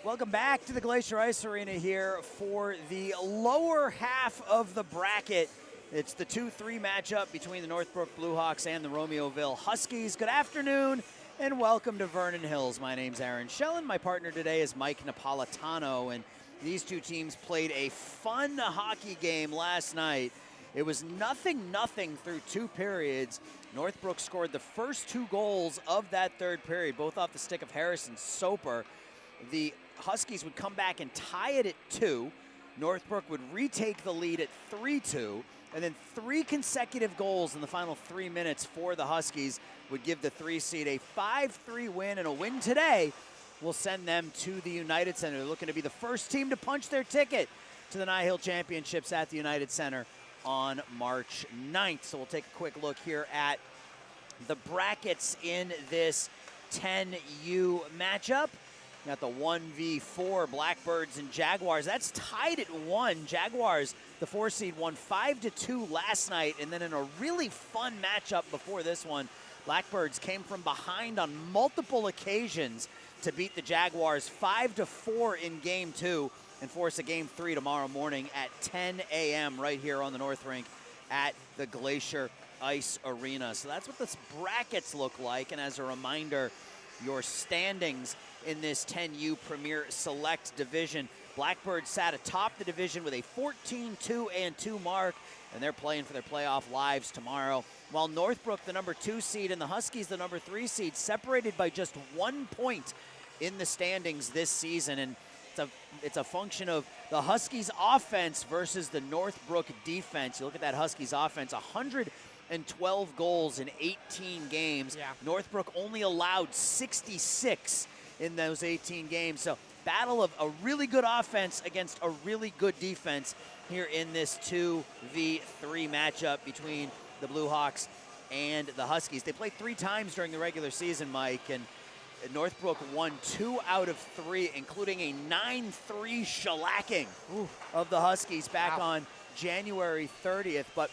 Welcome back to the Glacier Ice Arena here for the lower half of the bracket. It's the 2-3 matchup between the Northbrook Blackhawks and the Romeoville Huskies. Good afternoon and welcome to Vernon Hills. My name's Aaron Schellen. My partner today is Mike Napolitano, and these two teams played a fun hockey game last night. It was 0-0 through 2 periods. Northbrook scored the first 2 goals of that third period, both off the stick of Harrison Soper. The Huskies would come back and tie it at 2. Northbrook would retake the lead at 3-2. And then 3 consecutive goals in the final 3 minutes for the Huskies would give the 3 seed a 5-3 win. And a win today will send them to the United Center. They're looking to be the first team to punch their ticket to the NIHL Championships at the United Center on March 9th. So we'll take a quick look here at the brackets in this 10U matchup. Got the 1v4 Blackbirds and Jaguars. That's tied at 1. Jaguars, the 4 seed, won 5-2 last night. And then in a really fun matchup before this one, Blackbirds came from behind on multiple occasions to beat the Jaguars 5-4 in game 2. and force a Game 3 tomorrow morning at 10 a.m. right here on the North Rink at the Glacier Ice Arena. So that's what the brackets look like. And as a reminder, your standings in this 10U Premier Select Division. Blackbird sat atop the division with a 14-2-2 mark, and they're playing for their playoff lives tomorrow. While Northbrook, the number 2 seed, and the Huskies, the number 3 seed, separated by just 1 point in the standings this season. And it's a function of the Huskies offense versus the Northbrook defense. You look at that Huskies offense, 112 goals in 18 games. Yeah. Northbrook only allowed 66 in those 18 games. So battle of a really good offense against a really good defense here in this 2v3 matchup between the Blackhawks and the Huskies. They played 3 times during the regular season, Mike, and Northbrook won 2 out of 3, including a 9-3 shellacking of the Huskies back on January 30th. But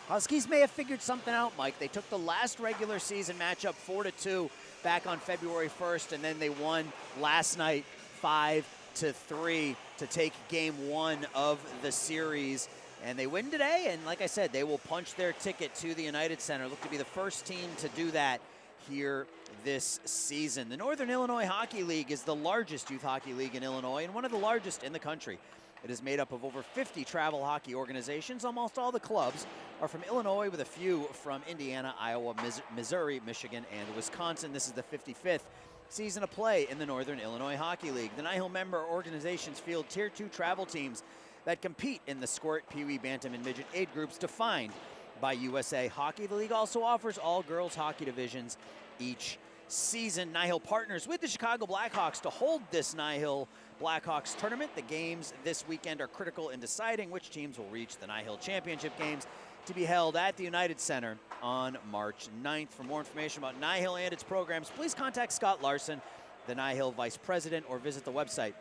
Huskies may have figured something out, Mike. They took the last regular season matchup 4-2 back on February 1st, and then they won last night 5-3 to take Game 1 of the series. And they win today, and like I said, they will punch their ticket to the United Center. Look to be the first team to do that here this season. The Northern Illinois Hockey League is the largest youth hockey league in Illinois and one of the largest in the country. It is made up of over 50 travel hockey organizations. Almost all the clubs are from Illinois, with a few from Indiana, Iowa, Missouri, Michigan, and Wisconsin. This is the 55th season of play in the Northern Illinois Hockey League. The NIHL member organizations field Tier 2 travel teams that compete in the Squirt, Pee Wee, Bantam, and Midget age groups defined by USA Hockey. The league also offers all girls hockey divisions each season. NIHL partners with the Chicago Blackhawks to hold this NIHL Blackhawks tournament. The games this weekend are critical in deciding which teams will reach the NIHL Championship games, to be held at the United Center on March 9th. For more information about NIHL and its programs, please contact Scott Larson, the NIHL Vice President, or visit the website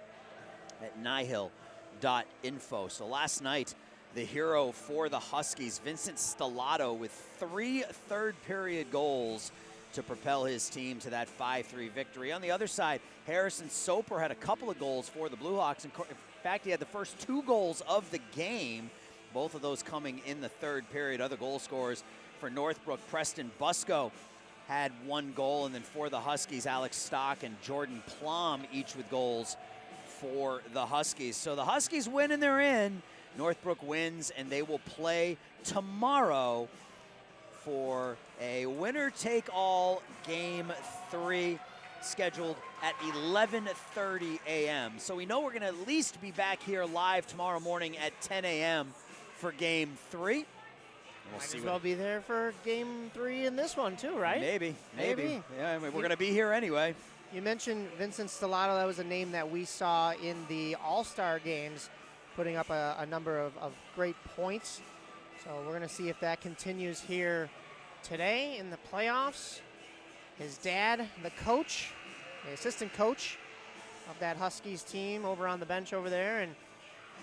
at nihl.info. So last night, the hero for the Huskies, Vincent Stellato, with 3 third-period goals to propel his team to that 5-3 victory. On the other side, Harrison Soper had a couple of goals for the Blackhawks. In fact, he had the first 2 goals of the game, both of those coming in the third period. Other goal scorers for Northbrook, Preston Busco had 1 goal, and then for the Huskies, Alex Stock and Jordan Plum, each with goals for the Huskies. So the Huskies win and they're in. Northbrook wins, and they will play tomorrow for a winner-take-all Game 3, scheduled at 11:30 a.m. So we know we're going to at least be back here live tomorrow morning at 10 a.m. for Game 3. We'll see. Might as well be there for Game 3 in this one too, right? Maybe. Yeah, I mean, we're going to be here anyway. You mentioned Vincent Stellato. That was a name that we saw in the All-Star games, putting up a number of great points. So we're going to see if that continues here today in the playoffs. His dad, the coach, the assistant coach of that Huskies team over on the bench over there, and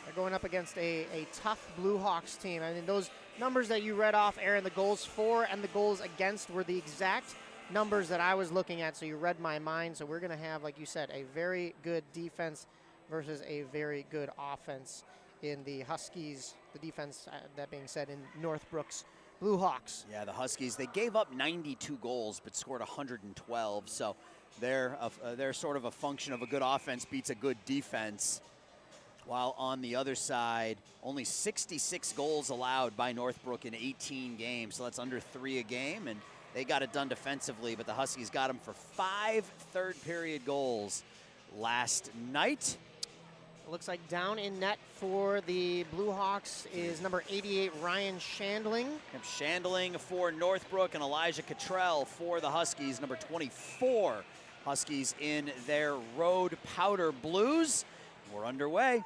they're going up against a tough Blackhawks team. I mean, those numbers that you read off, Aaron, the goals for and the goals against were the exact numbers that I was looking at, so you read my mind. So we're going to have, like you said, a very good defense versus a very good offense in the Huskies, the defense, that being said, in Northbrook's Blackhawks. Yeah, the Huskies, they gave up 92 goals but scored 112, so they're sort of a function of a good offense beats a good defense. While on the other side, only 66 goals allowed by Northbrook in 18 games, so that's under 3 a game, and they got it done defensively, but the Huskies got them for 5 third-period goals last night. It looks like down in net for the Blackhawks is number 88, Ryan Shandling. Shandling for Northbrook, and Elijah Cottrell for the Huskies, number 24. Huskies in their road powder blues. We're underway.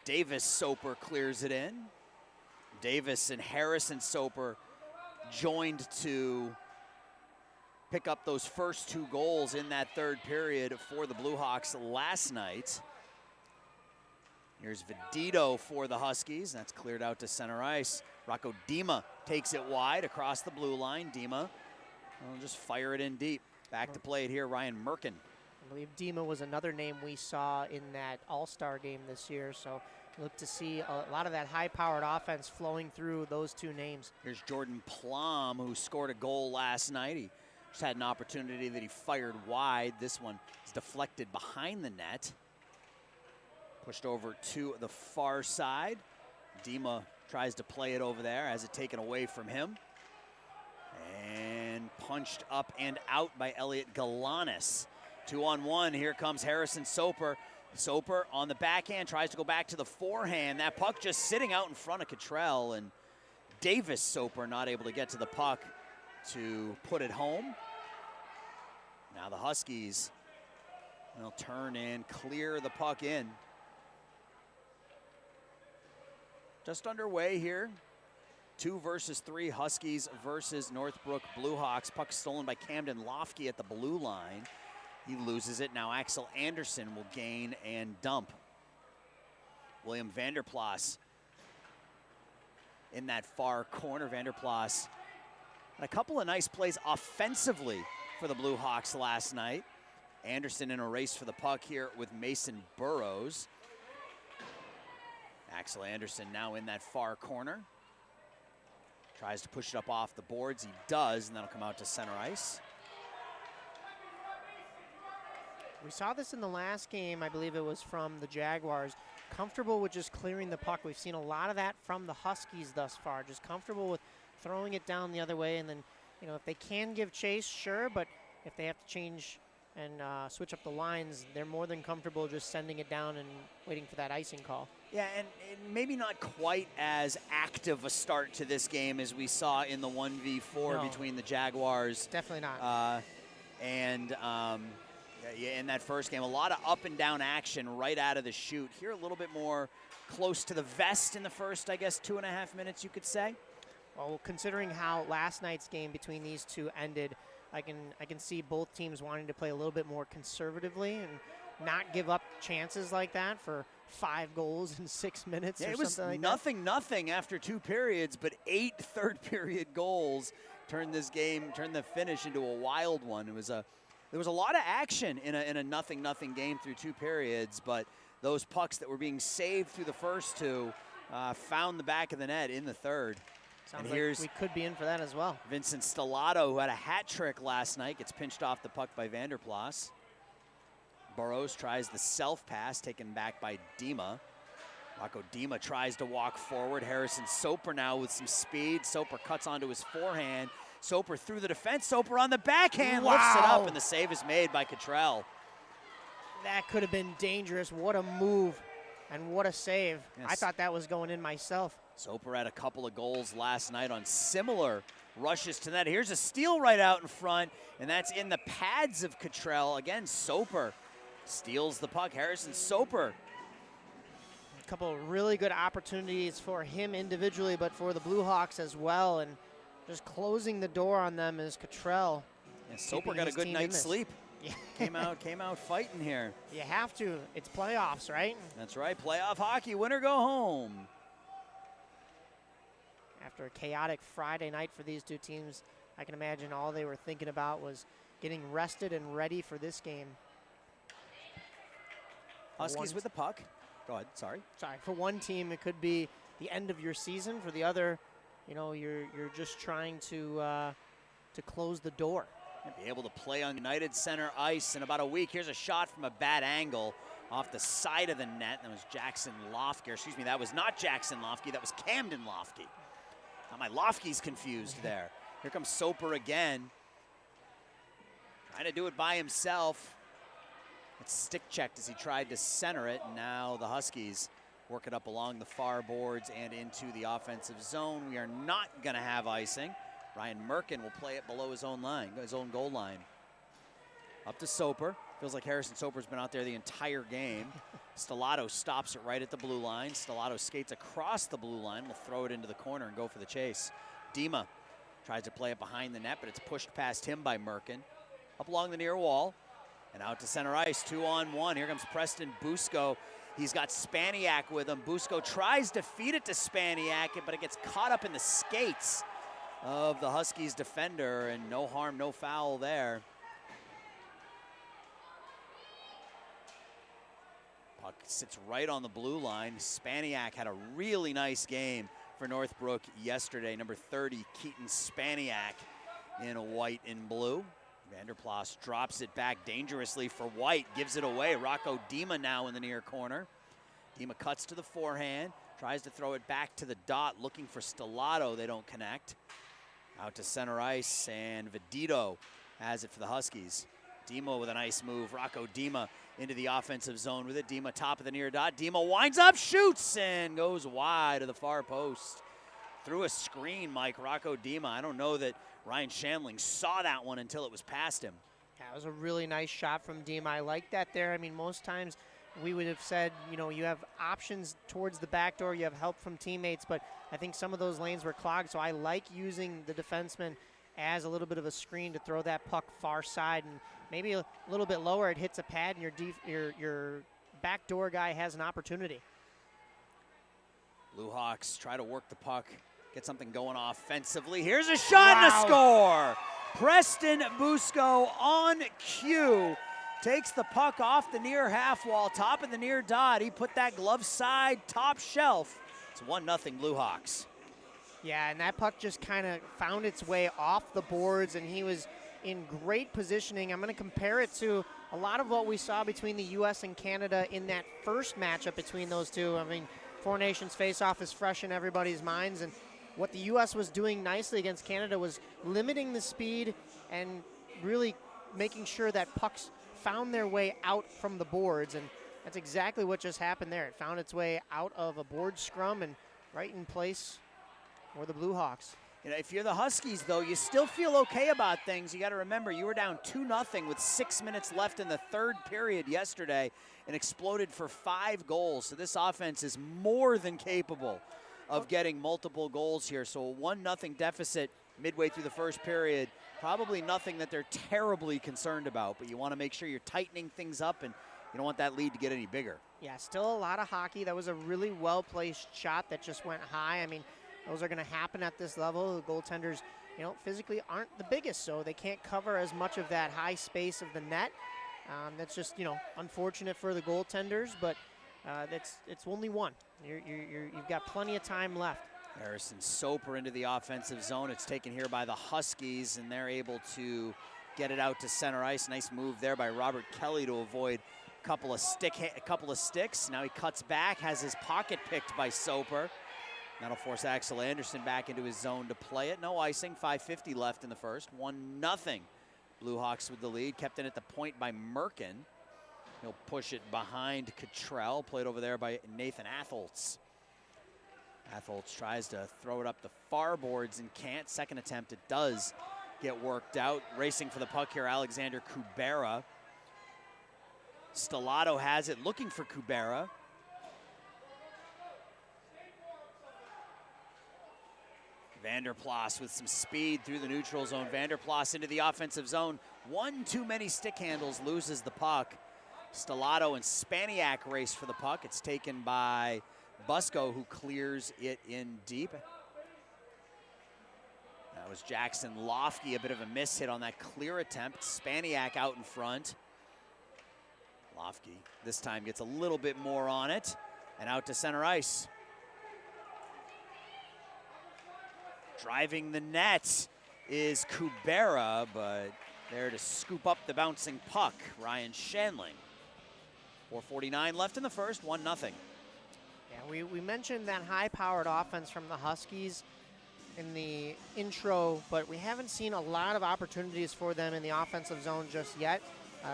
Davis Soper clears it in. Davis and Harrison Soper joined to pick up those first 2 goals in that third period for the Blackhawks last night. Here's Vedito for the Huskies. That's cleared out to center ice. Rocco Dima takes it wide across the blue line. Dima will just fire it in deep. Back to play it here, Ryan Merkin. I believe Dima was another name we saw in that All-Star game this year. So look to see a lot of that high-powered offense flowing through those two names. Here's Jordan Plum, who scored a goal last night. He just had an opportunity that he fired wide. This one is deflected behind the net. Pushed over to the far side. Dima tries to play it over there, has it taken away from him. And punched up and out by Elliot Galanis. 2-on-1, here comes Harrison Soper. Soper on the backhand, tries to go back to the forehand. That puck just sitting out in front of Cottrell, and Davis Soper not able to get to the puck to put it home. Now the Huskies will turn and clear the puck in. Just underway here. 2 versus 3, Huskies versus Northbrook Blackhawks. Puck stolen by Camden Lofke at the blue line. He loses it. Now Axel Anderson will gain and dump. William Vanderplas in that far corner. Vanderplas had a couple of nice plays offensively for the Blackhawks last night. Anderson in a race for the puck here with Mason Burrows. Axel Anderson now in that far corner. Tries to push it up off the boards. He does, and that'll come out to center ice. We saw this in the last game, I believe it was from the Jaguars. Comfortable with just clearing the puck. We've seen a lot of that from the Huskies thus far. Just comfortable with throwing it down the other way, and then, you know, if they can give chase, sure, but if they have to change and switch up the lines, they're more than comfortable just sending it down and waiting for that icing call. Yeah, and maybe not quite as active a start to this game as we saw in the 1v4 between the Jaguars. Definitely not. Yeah, in that first game, a lot of up and down action right out of the chute. Here a little bit more close to the vest in the first, I guess, 2.5 minutes, you could say. Well, considering how last night's game between these two ended, I can see both teams wanting to play a little bit more conservatively and not give up chances like that for 5 goals in 6 minutes or something like that. It was nothing after 2 periods, but 8 third-period goals turned this game, turned the finish into a wild one. There was a lot of action in a nothing game through 2 periods, but those pucks that were being saved through the first 2 found the back of the net in the third. Sounds like we could be in for that as well. Vincent Stellato, who had a hat trick last night, gets pinched off the puck by Vanderplas. Burrows tries the self-pass, taken back by Dima. Rocco Dima tries to walk forward. Harrison Soper now with some speed. Soper cuts onto his forehand. Soper through the defense. Soper on the backhand, lifts it up, and the save is made by Cottrell. That could have been dangerous. What a move and what a save. Yes. I thought that was going in myself. Soper had a couple of goals last night on similar rushes to that. Here's a steal right out in front, and that's in the pads of Cottrell. Again, Soper steals the puck. Harrison Soper. A couple of really good opportunities for him individually, but for the Blackhawks as well. And just closing the door on them is Cottrell. Yeah, Soper got a good night's sleep. Yeah. came out fighting here. You have to. It's playoffs, right? That's right. Playoff hockey. Win or go home. After a chaotic Friday night for these two teams, I can imagine all they were thinking about was getting rested and ready for this game. Huskies with the puck. Go ahead. Sorry. For one team, it could be the end of your season. For the other, you know, you're just trying to close the door. Be able to play on United Center ice in about a week. Here's a shot from a bad angle off the side of the net. That was Jackson Lofke. Excuse me, that was not Jackson Lofke. That was Camden Lofke. Now my Lofke's confused there. Here comes Soper again. Trying to do it by himself. It's stick checked as he tried to center it. And now the Huskies work it up along the far boards and into the offensive zone. We are not going to have icing. Ryan Merkin will play it below his own line, his own goal line. Up to Soper. Feels like Harrison Soper's been out there the entire game. Stellato stops it right at the blue line. Stellato skates across the blue line. Will throw it into the corner and go for the chase. Dima tries to play it behind the net, but it's pushed past him by Merkin. Up along the near wall and out to center ice. 2-on-1. Here comes Preston Busco. He's got Spaniak with him. Busco tries to feed it to Spaniak, but it gets caught up in the skates of the Huskies defender, and no harm, no foul there. puck sits right on the blue line. Spaniak had a really nice game for Northbrook yesterday. Number 30, Keaton Spaniak in a white and blue. Vanderplas drops it back dangerously for White, gives it away. Rocco Dima now in the near corner. Dima cuts to the forehand, tries to throw it back to the dot, looking for Stellato. They don't connect. Out to center ice, and Vedito has it for the Huskies. Dima with a nice move. Rocco Dima into the offensive zone with it. Dima top of the near dot. Dima winds up, shoots, and goes wide to the far post. Through a screen, Mike. Rocco Dima. I don't know that Ryan Shandling saw that one until it was past him. Yeah, it was a really nice shot from Dima. I like that there. I mean, most times we would have said, you know, you have options towards the back door, you have help from teammates, but I think some of those lanes were clogged, so I like using the defenseman as a little bit of a screen to throw that puck far side, and maybe a little bit lower, it hits a pad, and your back door guy has an opportunity. Blue Hawks try to work the puck, get something going offensively. Here's a shot and a score! Preston Busco on cue. Takes the puck off the near half wall, top of the near dot. He put that glove side, top shelf. It's 1-0 Blue Hawks. Yeah, and that puck just kind of found its way off the boards, and he was in great positioning. I'm going to compare it to a lot of what we saw between the U.S. and Canada in that first matchup between those two. I mean, Four Nations face-off is fresh in everybody's minds, and what the U.S. was doing nicely against Canada was limiting the speed and really making sure that pucks found their way out from the boards, and that's exactly what just happened there. It found its way out of a board scrum and right in place for the Blue Hawks. You know, if you're the Huskies, though, you still feel okay about things. You got to remember, you were down 2-0 with 6 minutes left in the third period yesterday and exploded for 5 goals. So this offense is more than capable of getting multiple goals here. So a 1-0 deficit midway through the first period, probably nothing that they're terribly concerned about, but you want to make sure you're tightening things up, and you don't want that lead to get any bigger. Yeah, still a lot of hockey. That was a really well-placed shot that just went high. I mean, those are going to happen at this level. The goaltenders, you know, physically aren't the biggest, so they can't cover as much of that high space of the net. That's just, you know, unfortunate for the goaltenders, but it's only one. You've got plenty of time left. Harrison Soper into the offensive zone. It's taken here by the Huskies, and they're able to get it out to center ice. Nice move there by Robert Kelly to avoid a couple of sticks. Now he cuts back, has his pocket picked by Soper. That'll force Axel Anderson back into his zone to play it. No icing, 5:50 left in the first. 1-0. Blue Hawks with the lead, kept in at the point by Merkin. He'll push it behind Cottrell, played over there by Nathan Atholtz. Atholtz tries to throw it up the far boards and can't. Second attempt, it does get worked out. Racing for the puck here, Alexander Kubera. Stellato has it, looking for Kubera. Vanderplas with some speed through the neutral zone. Vanderplas into the offensive zone. One too many stick handles, loses the puck. Stellato and Spaniak race for the puck. It's taken by Busco, who clears it in deep. That was Jackson Lofke, a bit of a miss hit on that clear attempt. Spaniak out in front. Lofke this time gets a little bit more on it, and out to center ice. Driving the net is Kubera, but there to scoop up the bouncing puck, Ryan Shandling. 4:49 left in the first, 1-0. Yeah, we mentioned that high-powered offense from the Huskies in the intro, but we haven't seen a lot of opportunities for them in the offensive zone just yet.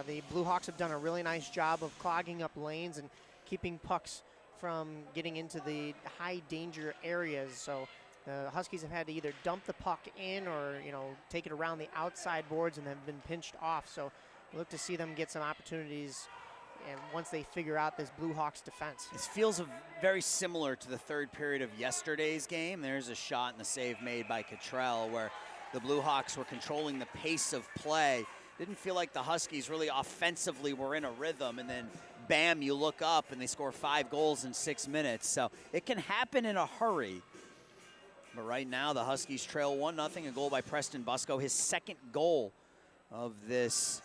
The Blue Hawks have done a really nice job of clogging up lanes and keeping pucks from getting into the high-danger areas. So the Huskies have had to either dump the puck in or, you know, take it around the outside boards and have been pinched off. So we look to see them get some opportunities, and once they figure out this Blue Hawks defense. This feels very similar to the third period of yesterday's game. There's a shot and the save made by Cottrell where the Blue Hawks were controlling the pace of play. Didn't feel like the Huskies really offensively were in a rhythm, and then bam, you look up and they score 5 goals in 6 minutes. So it can happen in a hurry. But right now the Huskies trail 1-0, a goal by Preston Busco, his second goal of this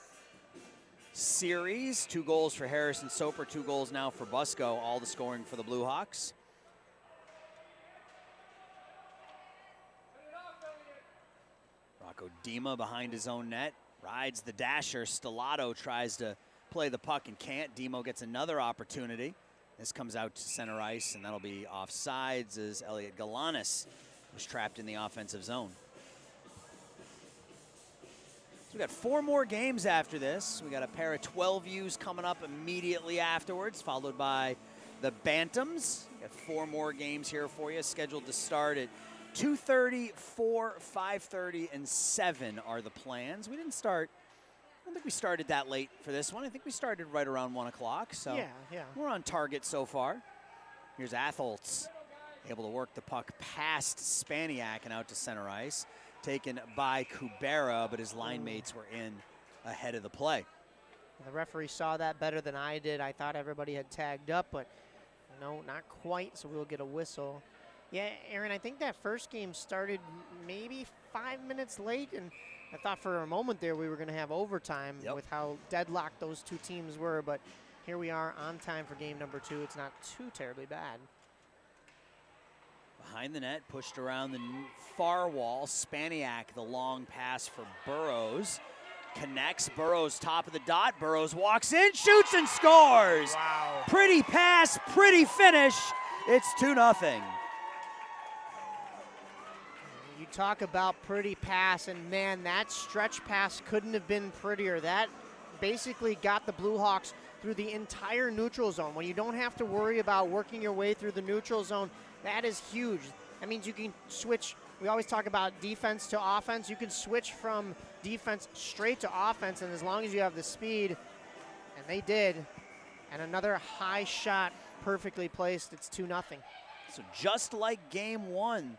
series. 2 goals for Harrison Soper, 2 goals now for Busco, all the scoring for the Blue Hawks. Rocco Dima behind his own net, rides the dasher. Stellato tries to play the puck and can't. Demo gets another opportunity. This comes out to center ice, and that'll be offsides as Elliot Galanis was trapped in the offensive zone. So we got 4 more games after this. We got a pair of 12Us coming up immediately afterwards, followed by the Bantams. We got 4 more games here for you, scheduled to start at 2:30, 4, 5:30, and 7 are the plans. We didn't start, I don't think we started that late for this one. I think we started right around 1 o'clock, so yeah. We're on target so far. Here's Atholtz, able to work the puck past Spaniak and out to center ice. Taken by Kubera, but his line mates were in ahead of the play. The referee saw that better than I did. I thought everybody had tagged up, but no, not quite, so we'll get a whistle. Yeah, Aaron, I think that first game started maybe 5 minutes late, and I thought for a moment there we were going to have overtime with how deadlocked those 2 teams were, but here we are on time for game number 2. It's not too terribly bad. Behind the net, pushed around the far wall. Spaniak, the long pass for Burrows. Connects, Burrows top of the dot. Burrows walks in, shoots and scores. Wow. Pretty pass, pretty finish. It's 2-0. You talk about pretty pass, and man, that stretch pass couldn't have been prettier. That basically got the Blue Hawks through the entire neutral zone. When you don't have to worry about working your way through the neutral zone, that is huge. That means you can switch. We always talk about defense to offense. You can switch from defense straight to offense, and as long as you have the speed, and they did, and another high shot perfectly placed, it's 2-0. So just like game 1,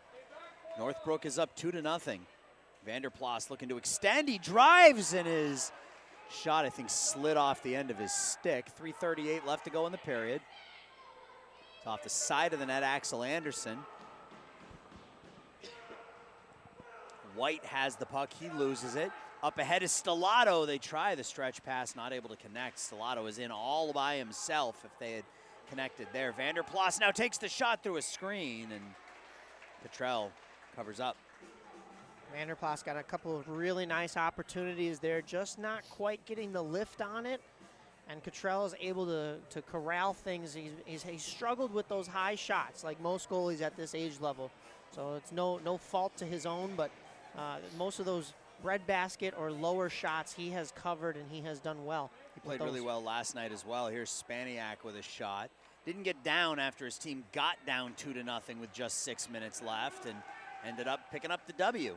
Northbrook is up 2-0. Vanderplas looking to extend. He drives, and his shot, I think, slid off the end of his stick. 3:38 left to go in the period. It's off the side of the net, Axel Anderson. White has the puck, he loses it. Up ahead is Stellato. They try the stretch pass, not able to connect. Stellato is in all by himself if they had connected there. Vanderplas now takes the shot through a screen, and Petrell covers up. Vanderplas got a couple of really nice opportunities there, just not quite getting the lift on it. And Cottrell is able to corral things. He's struggled with those high shots, like most goalies at this age level. So it's no fault to his own, but most of those breadbasket or lower shots he has covered, and he has done well. He played really well last night as well. Here's Spaniak with a shot. Didn't get down after his team got down 2-0 with just 6 minutes left, and ended up picking up the W.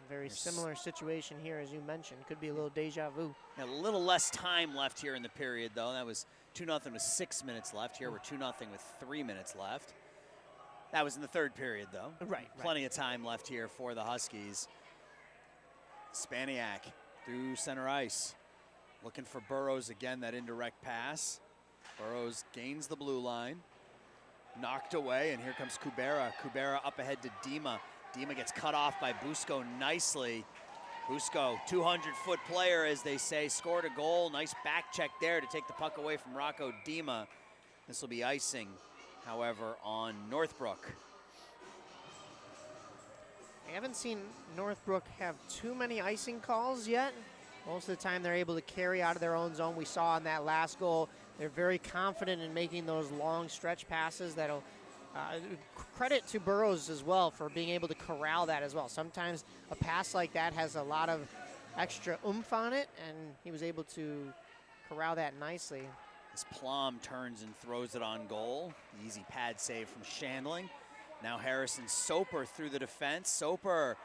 Very similar situation here, as you mentioned. Could be a little deja vu. A little less time left here in the period, though. That was 2-0 with 6 minutes left. Here we're 2-0 with 3 minutes left. That was in the third period, though. Right. Plenty of time left here for the Huskies. Spaniak through center ice. Looking for Burrows again, that indirect pass. Burrows gains the blue line. Knocked away, and here comes Kubera. Kubera up ahead to Dima. Dima gets cut off by Busco nicely. Busco, 200-foot player, as they say, scored a goal. Nice back check there to take the puck away from Rocco Dima. This will be icing, however, on Northbrook. I haven't seen Northbrook have too many icing calls yet. Most of the time they're able to carry out of their own zone. We saw in that last goal, they're very confident in making those long stretch passes that'll credit to Burrows as well for being able to corral that as well. Sometimes a pass like that has a lot of extra oomph on it, and he was able to corral that nicely. As Plum turns and throws it on goal. Easy pad save from Shandling. Now Harrison Soper through the defense. Soper,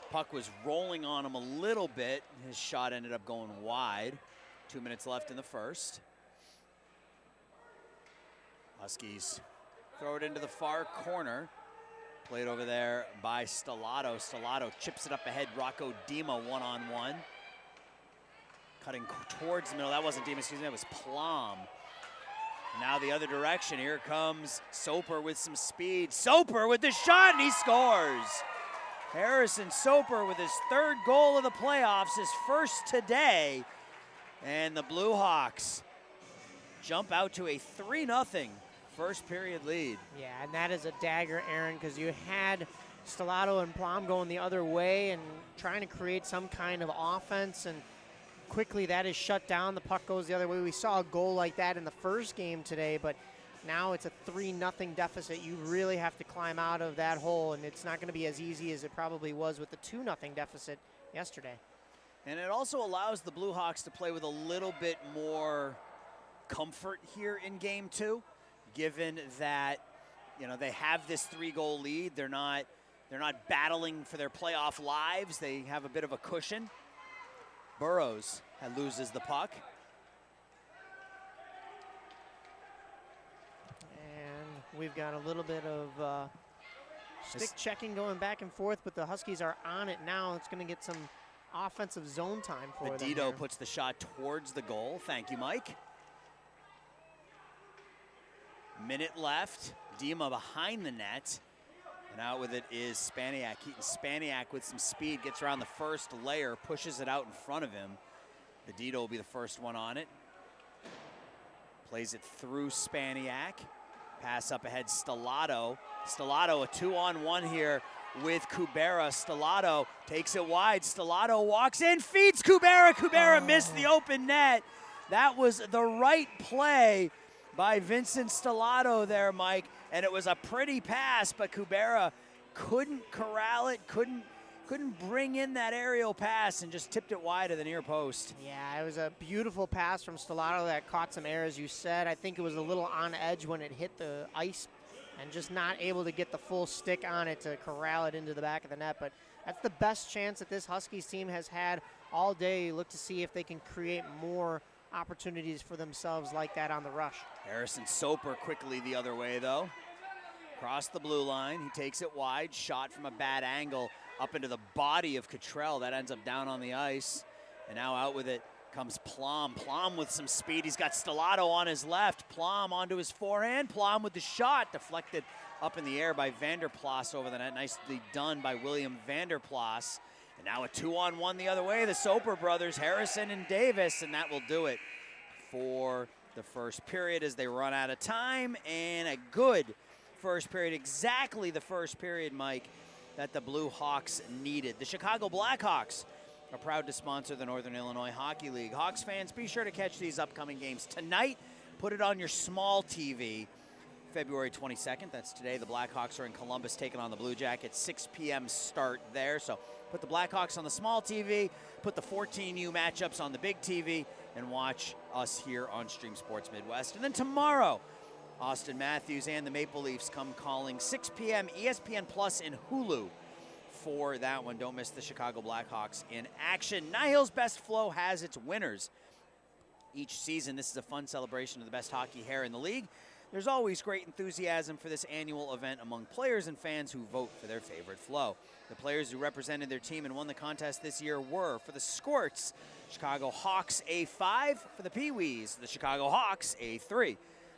puck was rolling on him a little bit. His shot ended up going wide. 2 minutes left in the first. Huskies throw it into the far corner. Played over there by Stellato. Stellato chips it up ahead. Rocco Dima one-on-one. Cutting towards the middle. That wasn't Dima, excuse me, that was Plum. Now the other direction. Here comes Soper with some speed. Soper with the shot, and he scores. Harrison Soper with his 3rd goal of the playoffs, his first today. And the Blue Hawks jump out to a 3-0 first period lead. Yeah, and that is a dagger, Aaron, because you had Stellato and Plum going the other way and trying to create some kind of offense, and quickly that is shut down. The puck goes the other way. We saw a goal like that in the first game today, but now it's a 3-0 deficit. You really have to climb out of that hole, and it's not going to be as easy as it probably was with the 2-0 deficit yesterday. And it also allows the Blue Hawks to play with a little bit more comfort here in game 2, given that, you know, they have this 3-goal lead. They're not battling for their playoff lives. They have a bit of a cushion. Burrows loses the puck. And we've got a little bit of stick checking going back and forth, but the Huskies are on it now. It's going to get some offensive zone time for them. Dito puts the shot towards the goal. Thank you, Mike. Minute left. Dima behind the net. And out with it is Spaniak. Keaton Spaniak with some speed gets around the first layer, pushes it out in front of him. The Dito will be the first one on it. Plays it through Spaniak. Pass up ahead, Stellato. Stellato, a 2-on-1 here with Kubera. Stellato takes it wide. Stellato walks in, feeds Kubera. Kubera missed the open net. That was the right play by Vincent Stellato there, Mike. And it was a pretty pass, but Kubera couldn't corral it, couldn't bring in that aerial pass, and just tipped it wide of the near post. Yeah, it was a beautiful pass from Stellato that caught some air, as you said. I think it was a little on edge when it hit the ice and just not able to get the full stick on it to corral it into the back of the net. But that's the best chance that this Huskies team has had all day. Look to see if they can create more opportunities for themselves like that on the rush. Harrison Soper quickly the other way, though. Across the blue line, he takes it wide, shot from a bad angle up into the body of Cottrell. That ends up down on the ice. And now out with it comes Plum. Plum with some speed. He's got Stellato on his left. Plum onto his forehand. Plum with the shot, deflected up in the air by Vanderplas over the net. Nicely done by William Vanderplas. And now a 2-on-1 the other way. The Soper brothers, Harrison and Davis, and that will do it for the first period as they run out of time. And a good first period, exactly the first period, Mike, that the Blue Hawks needed. The Chicago Blackhawks are proud to sponsor the Northern Illinois Hockey League. Hawks fans, be sure to catch these upcoming games tonight. Put it on your small TV. February 22nd, that's today. The Blackhawks are in Columbus taking on the Blue Jackets. 6 p.m. start there. So put the Blackhawks on the small TV, put the 14U matchups on the big TV, and watch us here on Stream Sports Midwest. And then tomorrow, Austin Matthews and the Maple Leafs come calling 6 p.m. ESPN Plus and Hulu for that one. Don't miss the Chicago Blackhawks in action. NIHL's Best Flow has its winners each season. This is a fun celebration of the best hockey hair in the league. There's always great enthusiasm for this annual event among players and fans who vote for their favorite flow. The players who represented their team and won the contest this year were, for the Squirts, Chicago Hawks A5, for the Pee-wees, the Chicago Hawks A3.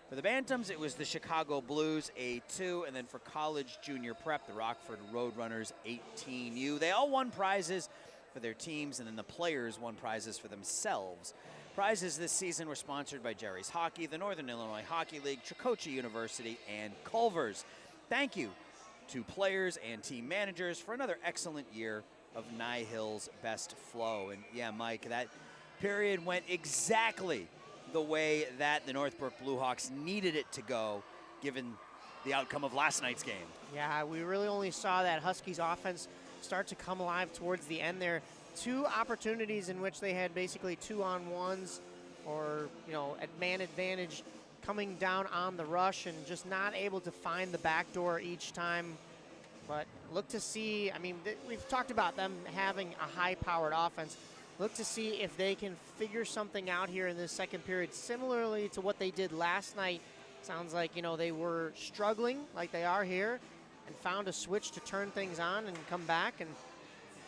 For the Bantams, it was the Chicago Blues A2, and then for college junior prep, the Rockford Roadrunners 18U. They all won prizes for their teams, and then the players won prizes for themselves. Prizes this season were sponsored by Jerry's Hockey, the Northern Illinois Hockey League, Tricoci University, and Culver's. Thank you to players and team managers for another excellent year of NIHL's Best Flow. And yeah, Mike, that period went exactly the way that the Northbrook Bluehawks needed it to go, given the outcome of last night's game. Yeah, we really only saw that Huskies offense start to come alive towards the end there. 2 opportunities in which they had basically 2-on-1s or, you know, at man advantage coming down on the rush and just not able to find the back door each time. But look to see, I mean, we've talked about them having a high-powered offense. Look to see if they can figure something out here in this second period, similarly to what they did last night. Sounds like, you know, they were struggling like they are here and found a switch to turn things on and come back. And,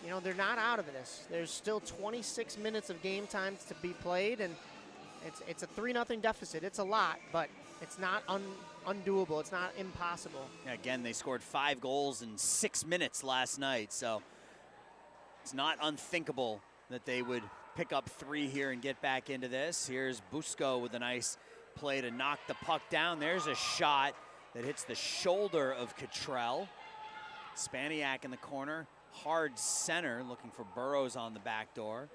you know, they're not out of this. There's still 26 minutes of game time to be played, and It's a 3-0 deficit. It's a lot, but it's not undoable. It's not impossible. Yeah, again, they scored 5 goals in 6 minutes last night, so it's not unthinkable that they would pick up 3 here and get back into this. Here's Busco with a nice play to knock the puck down. There's a shot that hits the shoulder of Cottrell. Spaniak in the corner, hard center, looking for Burrows on the back door.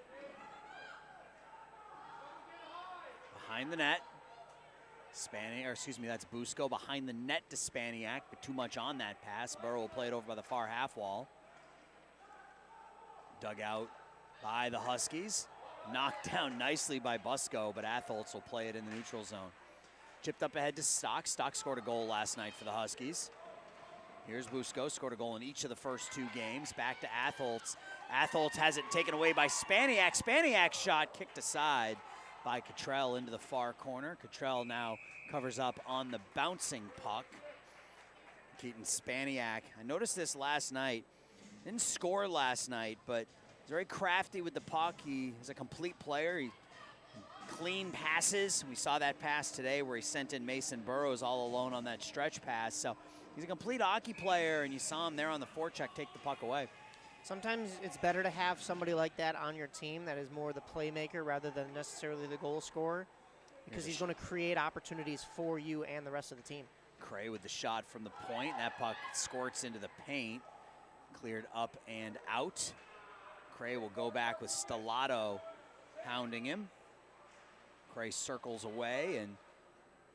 Behind the net, that's Busco behind the net to Spaniak, but too much on that pass. Burrow will play it over by the far half wall. Dug out by the Huskies. Knocked down nicely by Busco, but Atholtz will play it in the neutral zone. Chipped up ahead to Stock. Stock scored a goal last night for the Huskies. Here's Busco, scored a goal in each of the first 2 games. Back to Atholtz. Atholtz has it taken away by Spaniak. Spaniak's shot kicked aside by Cottrell into the far corner. Cottrell now covers up on the bouncing puck. Keaton Spaniak, I noticed this last night. Didn't score last night, but he's very crafty with the puck. He is a complete player. He clean passes. We saw that pass today where he sent in Mason Burrows all alone on that stretch pass. So he's a complete hockey player, and you saw him there on the forecheck take the puck away. Sometimes it's better to have somebody like that on your team that is more the playmaker rather than necessarily the goal scorer, because he's going to create opportunities for you and the rest of the team. Cray with the shot from the point. That puck squirts into the paint. Cleared up and out. Cray will go back with Stellato hounding him. Cray circles away, and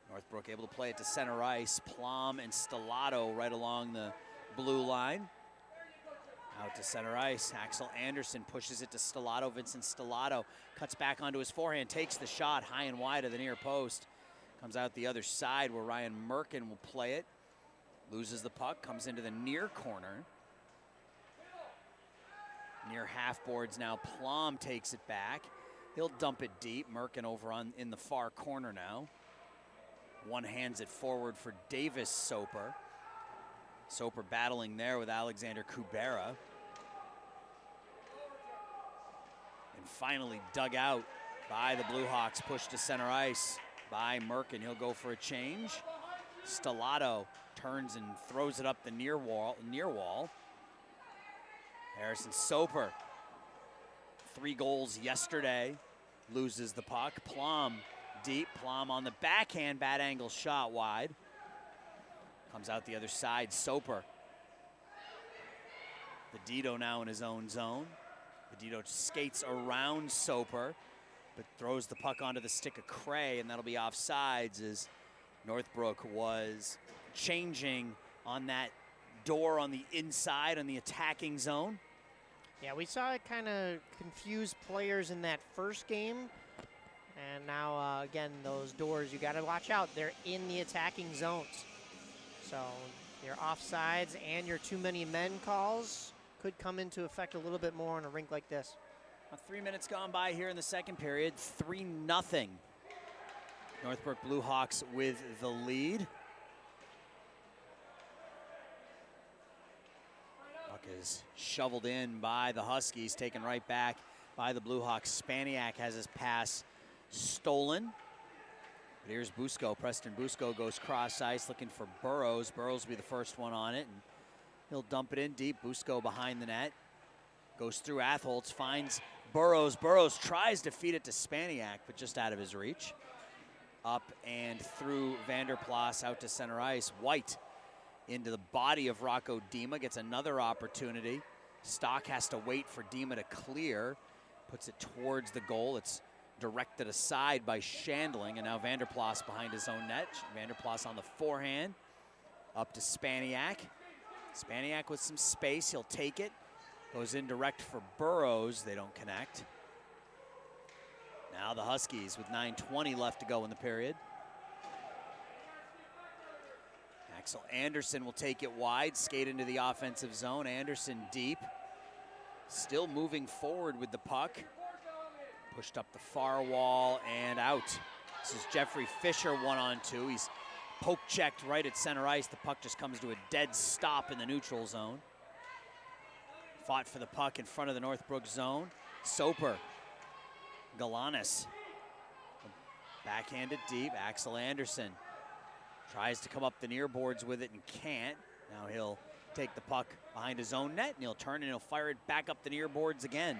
Northbrook able to play it to center ice. Plum and Stellato right along the blue line. Out to center ice. Axel Anderson pushes it to Stellato. Vincent Stellato cuts back onto his forehand, takes the shot high and wide of the near post. Comes out the other side where Ryan Merkin will play it. Loses the puck, comes into the near corner. Near half boards now. Plum takes it back. He'll dump it deep. Merkin over in the far corner now. One hands it forward for Davis Soper. Soper battling there with Alexander Kubera. And finally dug out by the Blue Hawks, pushed to center ice by Merkin. He'll go for a change. Stellato turns and throws it up the near wall. Harrison Soper, 3 goals yesterday, loses the puck. Plum deep, Plum on the backhand, bad angle shot wide. Comes out the other side, Soper. Bedito now in his own zone. Bedito skates around Soper, but throws the puck onto the stick of Cray, and that'll be offsides as Northbrook was changing on that door on the inside on the attacking zone. Yeah, we saw it kind of confuse players in that first game. And now, again, those doors, you got to watch out. They're in the attacking zones. So your offsides and your too many men calls could come into effect a little bit more on a rink like this. 3 minutes gone by here in the second period. 3-0. Northbrook Blue Hawks with the lead. Puck is shoveled in by the Huskies, taken right back by the Blue Hawks. Spaniak has his pass stolen. But here's Busco. Preston Busco goes cross ice looking for Burrows. Burrows will be the first one on it, and he'll dump it in deep. Busco behind the net. Goes through Atholtz, finds Burrows. Burrows tries to feed it to Spaniak, but just out of his reach. Up and through Vanderplas out to center ice. White into the body of Rocco Dima, gets another opportunity. Stock has to wait for Dima to clear. Puts it towards the goal. It's directed aside by Shandling, and now Vanderplas behind his own net. Vanderplas on the forehand. Up to Spaniak. Spaniak with some space, he'll take it. Goes in direct for Burrows, they don't connect. Now the Huskies with 9:20 left to go in the period. Axel Anderson will take it wide, skate into the offensive zone. Anderson deep. Still moving forward with the puck. Pushed up the far wall and out. This is Jeffrey Fisher 1-on-2. He's poke checked right at center ice. The puck just comes to a dead stop in the neutral zone. Fought for the puck in front of the Northbrook zone. Soper. Galanis Backhanded deep, Axel Anderson tries to come up the near boards with it and can't. Now he'll take the puck behind his own net and he'll turn and he'll fire it back up the near boards again.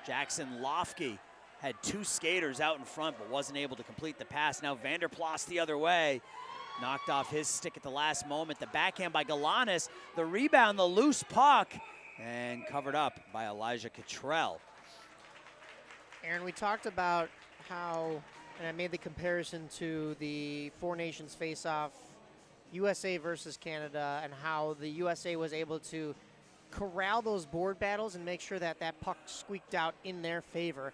Jackson Lofke had two skaters out in front but wasn't able to complete the pass. Now Vanderplas the other way. Knocked off his stick at the last moment. The backhand by Galanis. The rebound, the loose puck, and covered up by Elijah Cottrell. Aaron, we talked about how, and I made the comparison to the Four Nations face-off, USA versus Canada, and how the USA was able to corral those board battles and make sure that that puck squeaked out in their favor.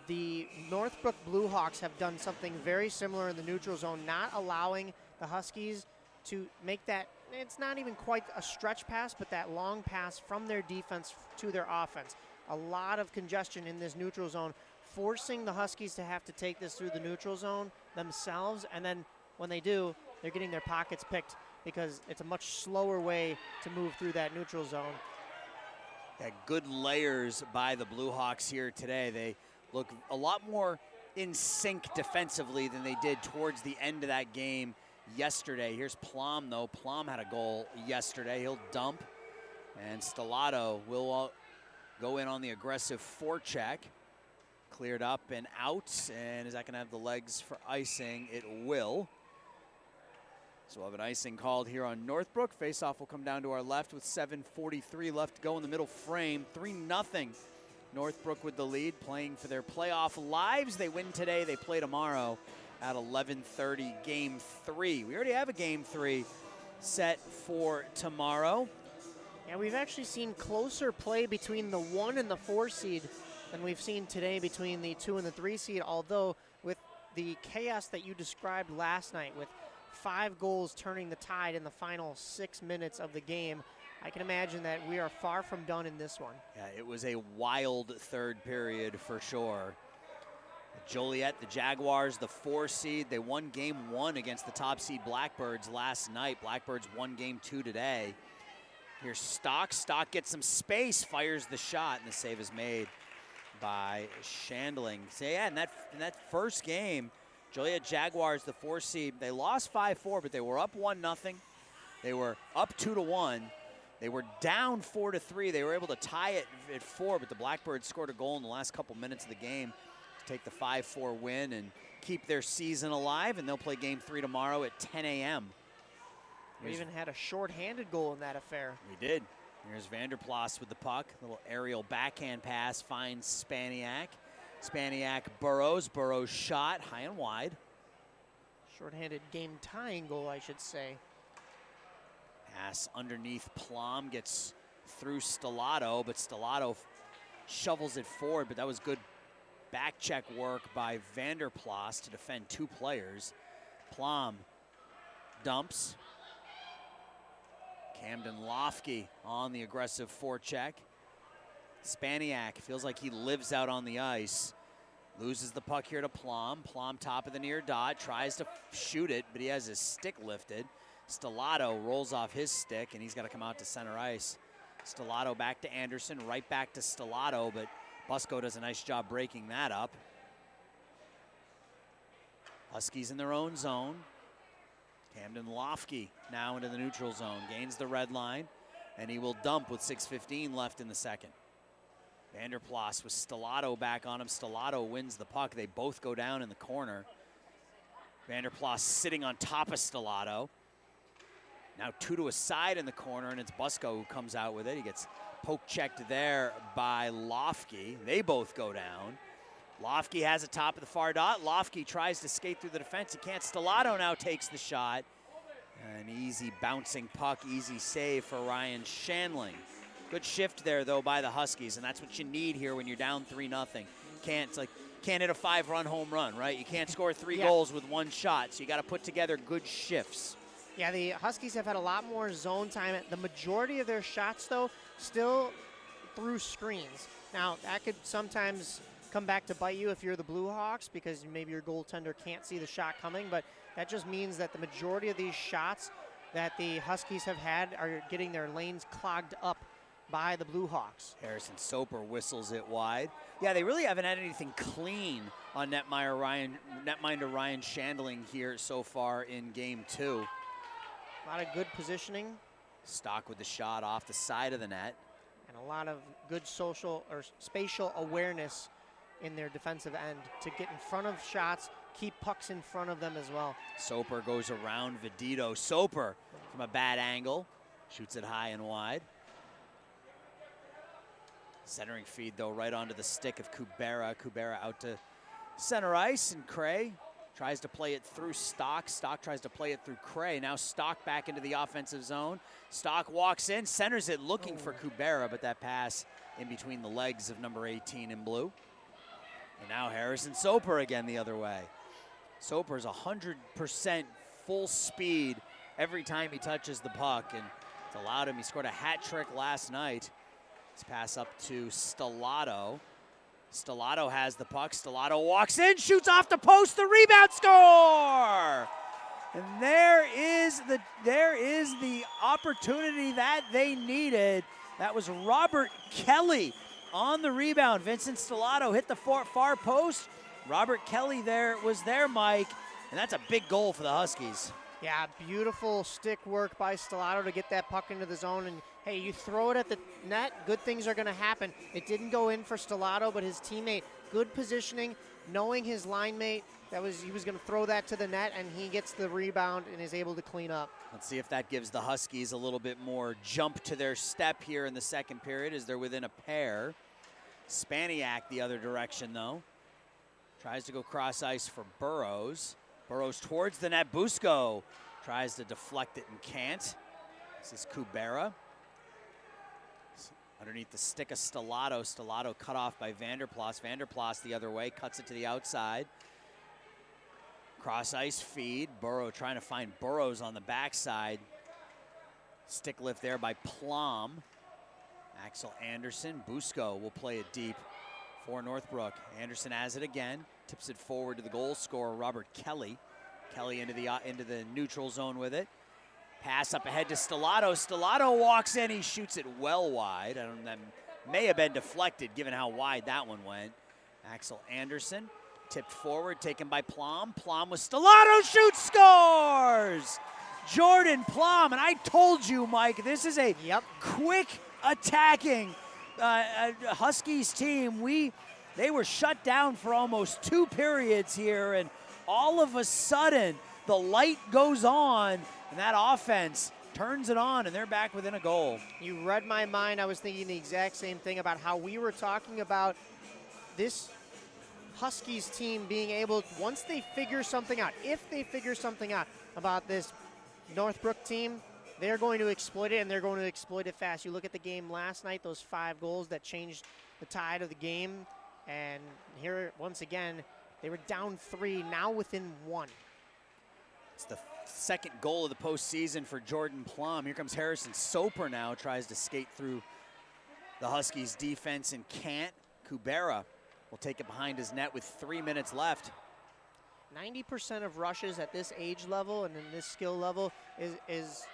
The Northbrook Blackhawks have done something very similar in the neutral zone, not allowing the Huskies to make that, it's not even quite a stretch pass, but that long pass from their defense to their offense. A lot of congestion in this neutral zone, forcing the Huskies to have to take this through the neutral zone themselves, and then when they do, they're getting their pockets picked because it's a much slower way to move through that neutral zone. Yeah, good layers by the Blackhawks here today. They look a lot more in sync defensively than they did towards the end of that game yesterday. Here's Plum, though. Plum had a goal yesterday. He'll dump, and Stellato will go in on the aggressive forecheck. Cleared up and out, and is that going to have the legs for icing? It will. So we'll have an icing called here on Northbrook. Faceoff will come down to our left with 7:43 left to go in the middle frame. 3-0. Northbrook with the lead, playing for their playoff lives. They win today, they play tomorrow at 11:30, game 3. We already have a game 3 set for tomorrow. Yeah, we've actually seen closer play between the 1 and the 4 seed than we've seen today between the 2 and the 3 seed, although with the chaos that you described last night, with 5 goals turning the tide in the final 6 minutes of the game, I can imagine that we are far from done in this one. Yeah, it was a wild third period for sure. Joliet, the Jaguars, the 4 seed, they won game 1 against the top seed Blackbirds last night. Blackbirds won game 2 today. Here's Stock. Stock gets some space, fires the shot, and the save is made by Shandling. So yeah, in that first game, Joliet Jaguars, the 4 seed, they lost 5-4, but they were up 1-0. They were up 2-1. They were down 4-3. They were able to tie it at 4, but the Blackbirds scored a goal in the last couple minutes of the game to take the 5-4 win and keep their season alive, and they'll play game 3 tomorrow at 10 a.m. We even had a short-handed goal in that affair. We did. Here's Vanderplas with the puck. Little aerial backhand pass finds Spaniak. Spaniak burrows. Burrows shot high and wide. Short-handed game-tying goal, I should say. Pass underneath Plum, gets through Stellato, but Stellato shovels it forward, but that was good back check work by Vanderplas to defend 2 players. Plum dumps. Camden Lofke on the aggressive forecheck. Spaniak feels like he lives out on the ice. Loses the puck here to Plum. Plum top of the near dot, tries to shoot it, but he has his stick lifted. Stellato rolls off his stick, and he's got to come out to center ice. Stellato back to Anderson, right back to Stellato, but Busco does a nice job breaking that up. Huskies in their own zone. Camden Lofke now into the neutral zone, gains the red line, and he will dump with 6:15 left in the second. Vanderplas with Stellato back on him. Stellato wins the puck. They both go down in the corner. Vanderplas sitting on top of Stellato. Now 2 to a side in the corner, and it's Busco who comes out with it. He gets poke checked there by Lofke. They both go down. Lofke has it top of the far dot. Lofke tries to skate through the defense. He can't. Stellato now takes the shot. An easy bouncing puck, easy save for Ryan Shandling. Good shift there, though, by the Huskies, and that's what you need here when you're down 3-0. Can't hit a 5-run home run, right? You can't score 3 goals with 1 shot, so you got to put together good shifts. Yeah, the Huskies have had a lot more zone time. The majority of their shots, though, still through screens. Now, that could sometimes come back to bite you if you're the Blackhawks because maybe your goaltender can't see the shot coming, but that just means that the majority of these shots that the Huskies have had are getting their lanes clogged up by the Blue Hawks. Harrison Soper whistles it wide. Yeah, they really haven't had anything clean on netminder Ryan Shandling here so far in game 2. A lot of good positioning. Stock with the shot off the side of the net. And a lot of good social or spatial awareness in their defensive end to get in front of shots, keep pucks in front of them as well. Soper goes around Vedito. Soper from a bad angle, shoots it high and wide. Centering feed though right onto the stick of Kubera. Kubera out to center ice, and Cray tries to play it through Stock. Stock tries to play it through Cray. Now Stock back into the offensive zone. Stock walks in, centers it looking for Kubera, but that pass in between the legs of number 18 in blue. And now Harrison Soper again the other way. Soper's 100% full speed every time he touches the puck, and it's allowed him. He scored a hat trick last night. Let's pass up to Stellato. Stellato has the puck. Stellato walks in, shoots off the post, the rebound, score! And there is the opportunity that they needed. That was Robert Kelly on the rebound. Vincent Stellato hit the far post. Robert Kelly was there, Mike, and that's a big goal for the Huskies. Yeah, beautiful stick work by Stellato to get that puck into the zone. And hey, you throw it at the net, good things are going to happen. It didn't go in for Stellato, but his teammate, good positioning, knowing his line mate, he was going to throw that to the net, and he gets the rebound and is able to clean up. Let's see if that gives the Huskies a little bit more jump to their step here in the second period as they're within a pair. Spaniak the other direction, though. Tries to go cross ice for Burrows. Burrows towards the net. Busco tries to deflect it and can't. This is Kubera. Underneath the stick of Stellato. Stellato cut off by Vanderplas. Vanderplas the other way, cuts it to the outside. Cross ice feed. Burrow trying to find Burrows on the backside. Stick lift there by Plum. Axel Anderson. Busco will play it deep for Northbrook. Anderson has it again. Tips it forward to the goal scorer, Robert Kelly. Kelly into the neutral zone with it. Pass up ahead to Stellato. Stellato walks in. He shoots it well wide. That may have been deflected given how wide that one went. Axel Anderson tipped forward, taken by Plum. Plum with Stellato, shoots, scores! Jordan Plum, and I told you, Mike, this is a quick attacking Huskies team. They were shut down for almost 2 periods here, and all of a sudden the light goes on and that offense turns it on, and they're back within a goal. You read my mind. I was thinking the exact same thing about how we were talking about this Huskies team being able, once they figure something out, if they figure something out about this Northbrook team, they're going to exploit it, and they're going to exploit it fast. You look at the game last night, those 5 goals that changed the tide of the game, and here, once again, they were down 3, now within 1. It's the second goal of the postseason for Jordan Plum. Here comes Harrison Soper now, tries to skate through the Huskies defense and can't. Kubera will take it behind his net with 3 minutes left. 90% of rushes at this age level and in this skill level is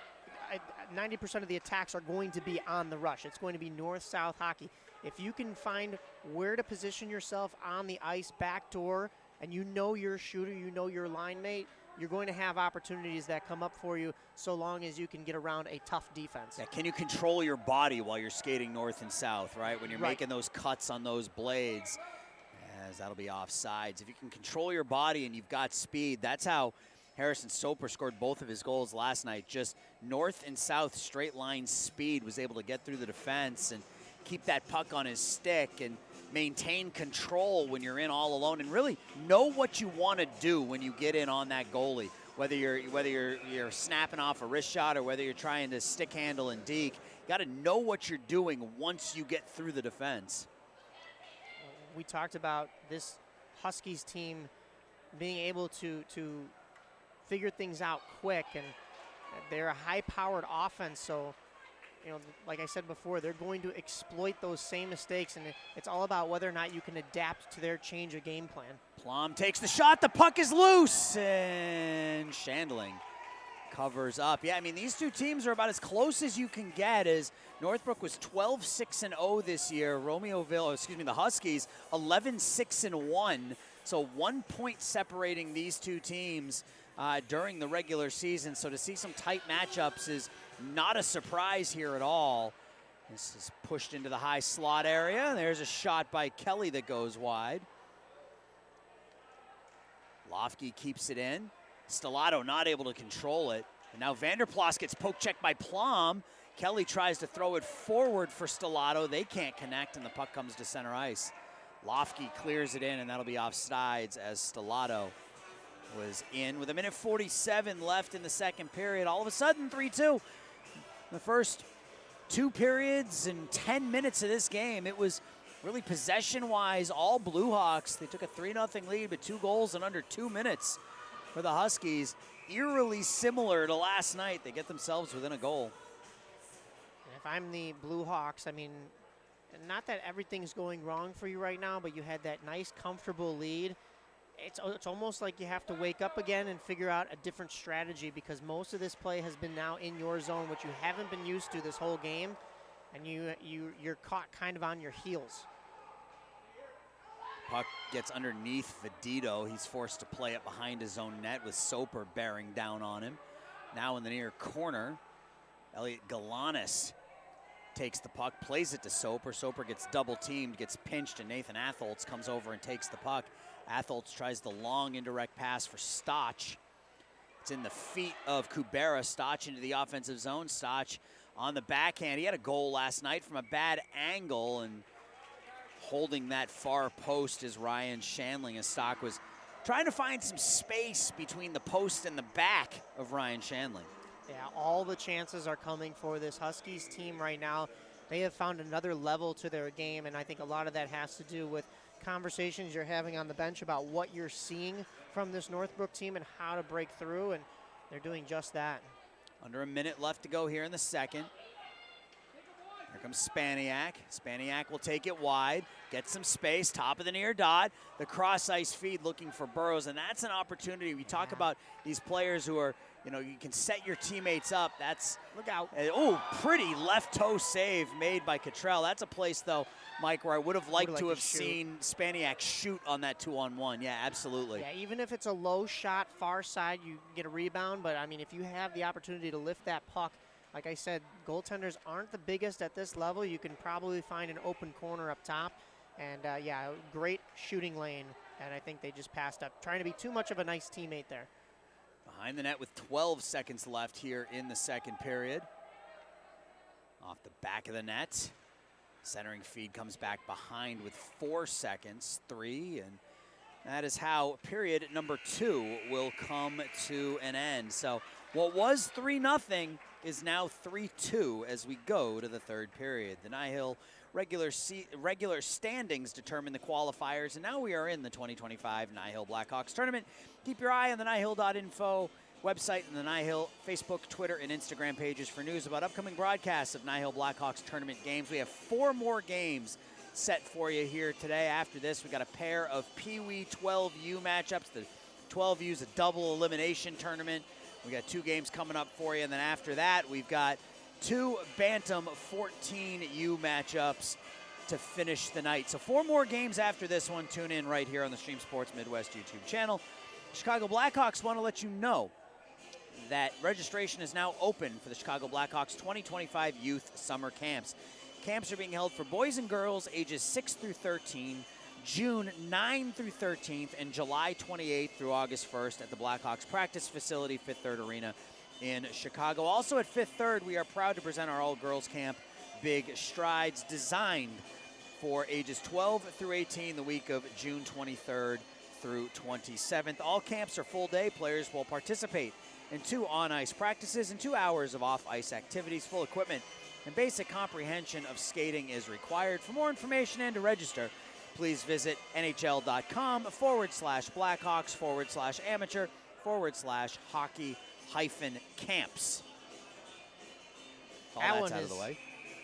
90% of the attacks are going to be on the rush. It's going to be north-south hockey. If you can find where to position yourself on the ice backdoor, and you know your shooter, you know your line mate, you're going to have opportunities that come up for you so long as you can get around a tough defense. Yeah, can you control your body while you're skating north and south, right? When you're making those cuts on those blades, as that'll be offsides. If you can control your body and you've got speed, that's how Harrison Soper scored both of his goals last night. Just north and south straight line speed, was able to get through the defense and keep that puck on his stick and maintain control when you're in all alone, and really know what you want to do when you get in on that goalie. Whether you're snapping off a wrist shot or whether you're trying to stick handle and deke, you got to know what you're doing once you get through the defense. We talked about this Huskies team being able to figure things out quick, and they're a high-powered offense, so you know, like I said before, they're going to exploit those same mistakes, and it's all about whether or not you can adapt to their change of game plan. Plum takes the shot, the puck is loose, and Shandling covers up. Yeah, I mean, these two teams are about as close as you can get, as Northbrook was 12-6-0 this year. The Huskies, 11-6-1. So 1 point separating these two teams during the regular season. So to see some tight matchups is not a surprise here at all. This is pushed into the high slot area. There's a shot by Kelly that goes wide. Lofke keeps it in. Stellato not able to control it. And now Vanderplas gets poke checked by Plum. Kelly tries to throw it forward for Stellato. They can't connect, and the puck comes to center ice. Lofke clears it in, and that'll be offsides as Stellato was in with 1:47 left in the second period. All of a sudden, 3-2. The first 2 periods and 10 minutes of this game, it was really possession-wise all Blackhawks. They took a 3-0 lead, but 2 goals in under 2 minutes for the Huskies. Eerily similar to last night. They get themselves within a goal. And if I'm the Blackhawks, I mean, not that everything's going wrong for you right now, but you had that nice, comfortable lead. It's almost like you have to wake up again and figure out a different strategy, because most of this play has been now in your zone, which you haven't been used to this whole game, and you're caught kind of on your heels. Puck gets underneath Vedito. He's forced to play it behind his own net with Soper bearing down on him. Now in the near corner, Elliot Galanis takes the puck, plays it to Soper. Soper gets double teamed, gets pinched, and Nathan Atholtz comes over and takes the puck. Atholtz tries the long indirect pass for Stoch. It's in the feet of Kubera. Stoch into the offensive zone. Stoch on the backhand. He had a goal last night from a bad angle, and holding that far post is Ryan Shandling, as Stoch was trying to find some space between the post and the back of Ryan Shandling. Yeah, all the chances are coming for this Huskies team right now. They have found another level to their game, and I think a lot of that has to do with conversations you're having on the bench about what you're seeing from this Northbrook team and how to break through, and they're doing just that. Under a minute left to go here in the second. Here comes Spaniak. Spaniak will take it wide, get some space, top of the near dot. The cross ice feed looking for Burrows, and that's an opportunity. We talk about these players who are, you can set your teammates up. That's, look out. Oh, pretty left toe save made by Cottrell. That's a place, though, Mike, where I would have liked to have seen Spaniak shoot on that 2-on-1. Yeah, absolutely. Yeah, even if it's a low shot, far side, you get a rebound. But, I mean, if you have the opportunity to lift that puck, like I said, goaltenders aren't the biggest at this level. You can probably find an open corner up top. And, yeah, great shooting lane. And I think they just passed up, trying to be too much of a nice teammate there. Behind the net with 12 seconds left here in the second period. Off the back of the net. Centering feed comes back behind with 4 seconds, 3, and that is how period number 2 will come to an end. So what was 3-0 is now 3-2 as we go to the third period. The NIHL regular standings determine the qualifiers, and now we are in the 2025 NIHL Blackhawks tournament. Keep your eye on the NIHL.info website and the NIHL Facebook, Twitter, and Instagram pages for news about upcoming broadcasts of NIHL Blackhawks tournament games. We have 4 more games set for you here today. After this, we got a pair of Pee Wee 12U matchups. The 12U is a double elimination tournament. We got 2 games coming up for you, and then after that, we've got 2 Bantam 14U matchups to finish the night. So 4 more games after this one. Tune in right here on the Stream Sports Midwest YouTube channel. Chicago Blackhawks want to let you know that registration is now open for the Chicago Blackhawks 2025 Youth Summer Camps. Camps are being held for boys and girls ages 6 through 13, June 9 through 13th, and July 28th through August 1st at the Blackhawks practice facility, Fifth Third Arena in Chicago. Also at Fifth Third, we are proud to present our all-girls camp, Big Strides, designed for ages 12 through 18 the week of June 23rd through 27th. All camps are full day. Players will participate in 2 on-ice practices and 2 hours of off-ice activities. Full equipment and basic comprehension of skating is required. For more information and to register, please visit NHL.com/Blackhawks/amateur/hockey-camps. All that's out of the way.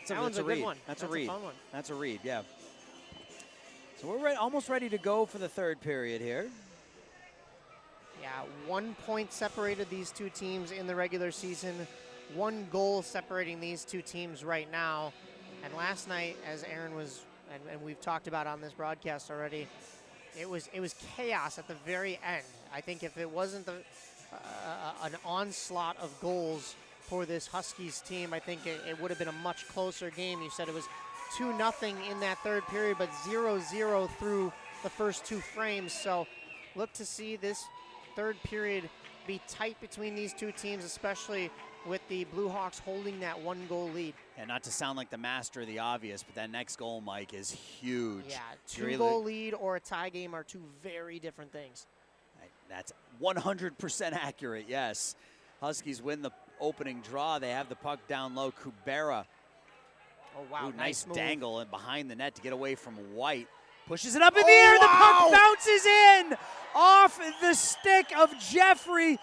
That one's a good one. That's a read. Fun one. That's a read, yeah. So we're almost ready to go for the third period here. Yeah, 1 point separated these two teams in the regular season. 1 goal separating these two teams right now. And last night, as Aaron was, and we've talked about on this broadcast already, it was chaos at the very end. I think if it wasn't an onslaught of goals for this Huskies team, I think it would have been a much closer game. You said it was 2-0 in that third period, but 0-0 through the first 2 frames. So look to see this third period be tight between these two teams, especially with the Blackhawks holding that 1-goal lead. And not to sound like the master of the obvious, but that next goal, Mike, is huge. Yeah, 2-goal lead or a tie game are 2 very different things. That's 100% accurate, yes. Huskies win the opening draw. They have the puck down low. Kubera. Oh, wow, nice move. dangle and behind the net to get away from White. Pushes it up in the air. The puck bounces in off the stick of Jeffrey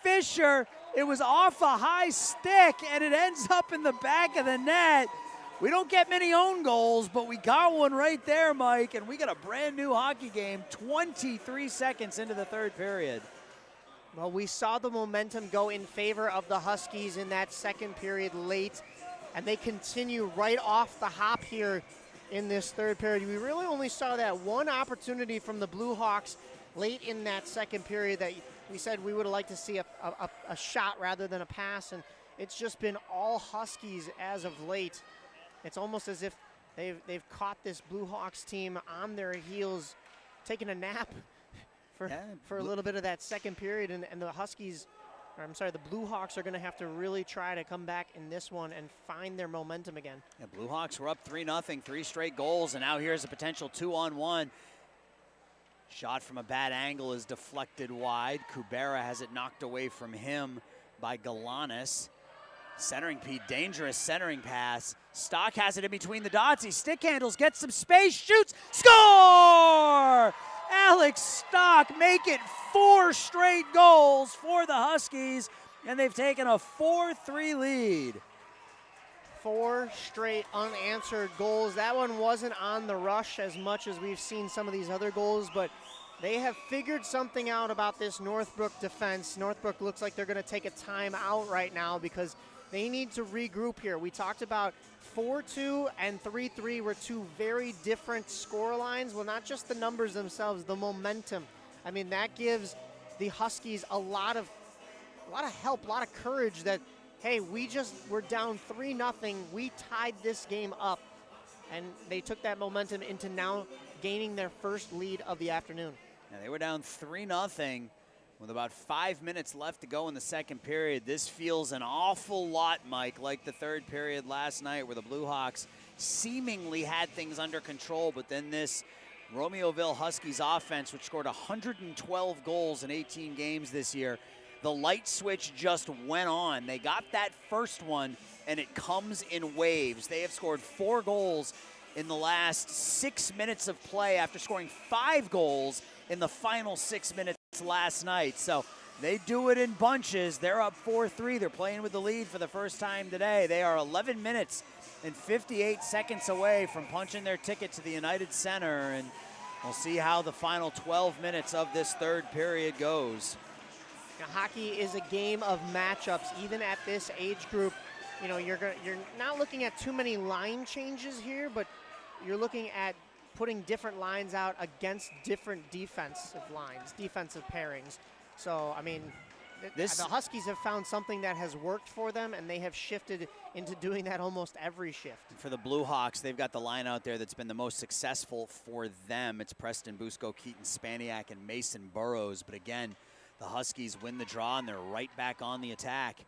Fisher. It was off a high stick, and it ends up in the back of the net. We don't get many own goals, but we got one right there, Mike, and we got a brand new hockey game 23 seconds into the third period. Well, we saw the momentum go in favor of the Huskies in that second period late, and they continue right off the hop here in this third period. We really only saw that one opportunity from the Blackhawks late in that second period that we said we would have liked to see a shot rather than a pass, and it's just been all Huskies as of late. It's almost as if they've caught this Blackhawks team on their heels, taking a nap for a little bit of that second period, and the Huskies, or I'm sorry, the Blackhawks are going to have to really try to come back in this one and find their momentum again. Yeah, Blackhawks were up 3-0, 3 straight goals, and now here's a potential 2-on-1. Shot from a bad angle is deflected wide. Kubera has it knocked away from him by Galanis. Centering Pete, dangerous centering pass. Stock has it in between the dots. He stick handles, gets some space, shoots, score! Alex Stock make it 4 straight goals for the Huskies, and they've taken a 4-3 lead. 4 straight unanswered goals. That one wasn't on the rush as much as we've seen some of these other goals, but they have figured something out about this Northbrook defense. Northbrook looks like they're going to take a timeout right now because they need to regroup here. We talked about 4-2 and 3-3 were 2 very different score lines. Well, not just the numbers themselves, the momentum. I mean, that gives the Huskies a lot of help, a lot of courage that, hey, we're down 3-0. We tied this game up. And they took that momentum into now gaining their first lead of the afternoon. Yeah, they were down 3-0 with about 5 minutes left to go in the second period. This feels an awful lot, Mike, like the third period last night where the Blackhawks seemingly had things under control, but then this Romeoville Huskies offense, which scored 112 goals in 18 games this year, the light switch just went on. They got that first one, and it comes in waves. They have scored 4 goals in the last 6 minutes of play after scoring 5 goals in the final 6 minutes last night. So they do it in bunches. They're up 4-3. They're playing with the lead for the first time today. They are 11 minutes and 58 seconds away from punching their ticket to the United Center, and we'll see how the final 12 minutes of this third period goes. Now, hockey is a game of matchups, even at this age group. You know, you're not looking at too many line changes here, but you're looking at putting different lines out against different defensive lines, defensive pairings. So, I mean, the Huskies have found something that has worked for them, and they have shifted into doing that almost every shift. For the Blackhawks, they've got the line out there that's been the most successful for them. It's Preston Busco, Keaton Spaniak, and Mason Burrows. But again, the Huskies win the draw, and they're right back on the attack.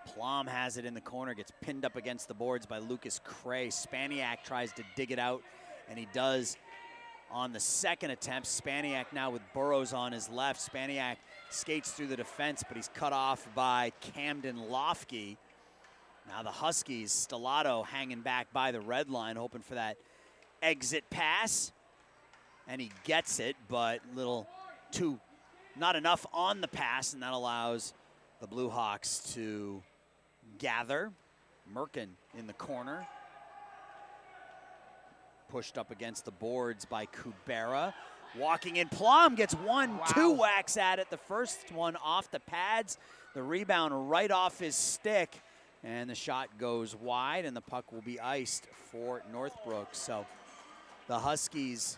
Plum has it in the corner, gets pinned up against the boards by Lucas Cray. Spaniak tries to dig it out, and he does on the second attempt. Spaniak now with Burrows on his left. Spaniak skates through the defense, but he's cut off by Camden Lofke. Now the Huskies, Stellato hanging back by the red line, hoping for that exit pass. And he gets it, but not enough on the pass, and that allows the Blackhawks to gather. Merkin in the corner. Pushed up against the boards by Kubera. walking in. Plum gets 1-2 Wow. whacks at it. The first one off the pads. The rebound right off his stick. And the shot goes wide, and the puck will be iced for Northbrook. So the Huskies,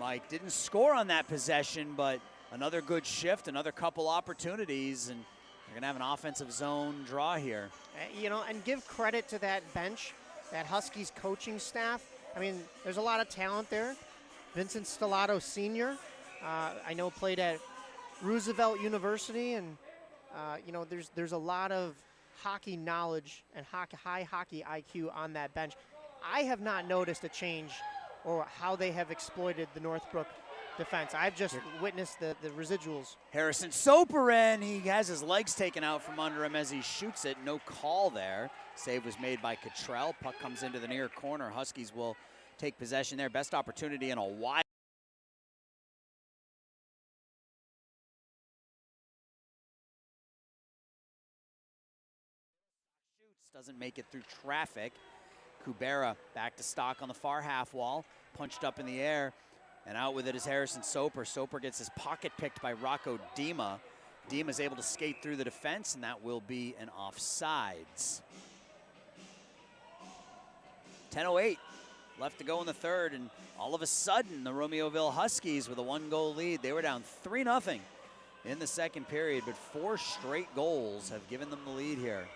Mike, didn't score on that possession, but another good shift, another couple opportunities, and they're going to have an offensive zone draw here. You know, and give credit to that bench, that Huskies coaching staff. I mean, there's a lot of talent there. Vincent Stellato Sr., I know played at Roosevelt University, and you know, there's a lot of hockey knowledge and high hockey IQ on that bench. I have not noticed a change or how they have exploited the Northbrook defense. I've just witnessed the residuals. Harrison Soper in. He has his legs taken out from under him as he shoots it. No call there. Save was made by Cottrell. Puck comes into the near corner. Huskies will take possession there. Best opportunity in a while. Shoots, doesn't make it through traffic. Kubera back to Stock on the far half wall. Punched up in the air. And out with it is Harrison Soper. Soper gets his pocket picked by Rocco Dima. Dima's able to skate through the defense, and that will be an offsides. 10:08 left to go in the third, and all of a sudden, the Romeoville Huskies with a 1-goal lead. They were down 3-0 in the second period, but 4 straight goals have given them the lead here.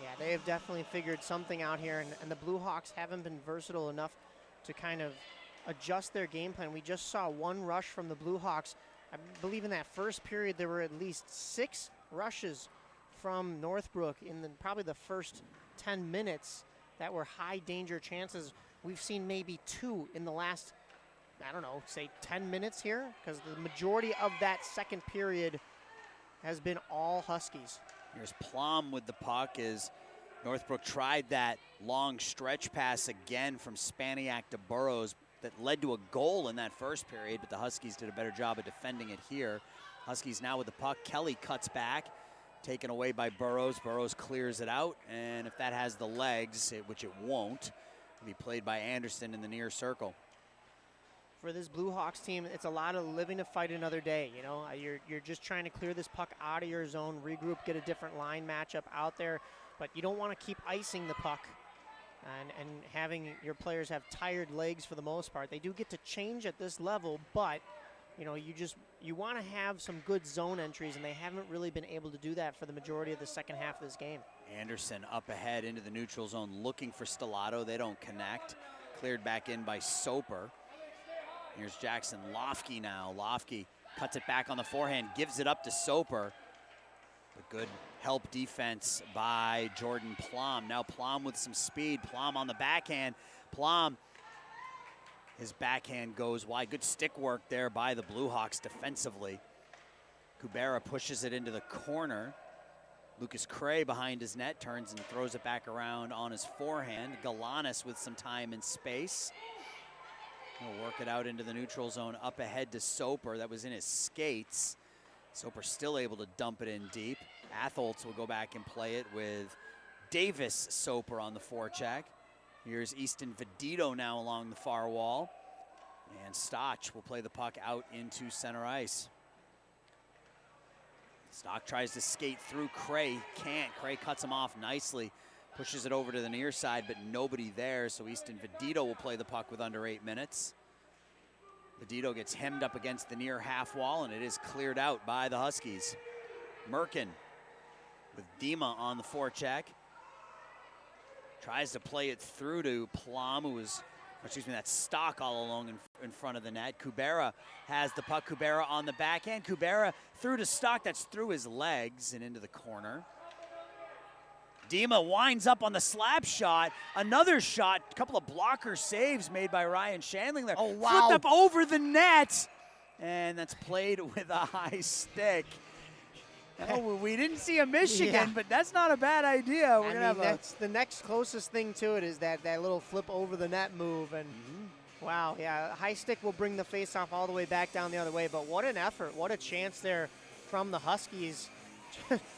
Yeah, they have definitely figured something out here, and the Blue Hawks haven't been versatile enough to kind of adjust their game plan. We just saw 1 rush from the Blue Hawks. I believe in that first period there were at least 6 rushes from Northbrook in probably the first 10 minutes that were high danger chances. We've seen maybe 2 in the last, I don't know, say 10 minutes here, because the majority of that second period has been all Huskies. Here's Plum with the puck as Northbrook tried that long stretch pass again from Spaniak to Burrows that led to a goal in that first period, but the Huskies did a better job of defending it here. Huskies now with the puck. Kelly cuts back, taken away by Burrows. Burrows clears it out, and if that has the legs, which it won't, it'll be played by Anderson in the near circle. For this Blue Hawks team, it's a lot of living to fight another day. You know, you're just trying to clear this puck out of your zone, regroup, get a different line matchup out there, but you don't want to keep icing the puck and having your players have tired legs for the most part. They do get to change at this level, but you know, you want to have some good zone entries, and they haven't really been able to do that for the majority of the second half of this game. Anderson up ahead into the neutral zone looking for Stellato. They don't connect. Cleared back in by Soper. Here's Jackson Lofke now. Lofke cuts it back on the forehand, gives it up to Soper. But good help defense by Jordan Plum. Now Plum with some speed. Plum on the backhand. Plum, his backhand goes wide. Good stick work there by the Blue Hawks defensively. Kubera pushes it into the corner. Lucas Cray behind his net turns and throws it back around on his forehand. Galanis with some time and space. He'll work it out into the neutral zone up ahead to Soper. That was in his skates. Soper still able to dump it in deep. Atholtz will go back and play it with Davis Soper on the forecheck. Here's Easton Vedito now along the far wall. And Stotch will play the puck out into center ice. Stock tries to skate through Cray. Can't. Cray cuts him off nicely. Pushes it over to the near side, but nobody there. So Easton Vedito will play the puck with under 8 minutes. Vedito gets hemmed up against the near half wall, and it is cleared out by the Huskies. Merkin with Dima on the forecheck. Tries to play it through to Plum, who was, that's Stock all along in front of the net. Kubera has the puck. Kubera on the backhand. Kubera through to Stock. That's through his legs and into the corner. Dima winds up on the slap shot. Another shot, a couple of blocker saves made by Ryan Shandling there. Oh, wow. Flipped up over the net, and that's played with a high stick. Oh, we didn't see a Michigan, but that's not a bad idea. We're gonna have that's the next closest thing to it is that little flip over the net move. And wow, yeah, high stick will bring the faceoff all the way back down the other way. But what an effort, what a chance there from the Huskies.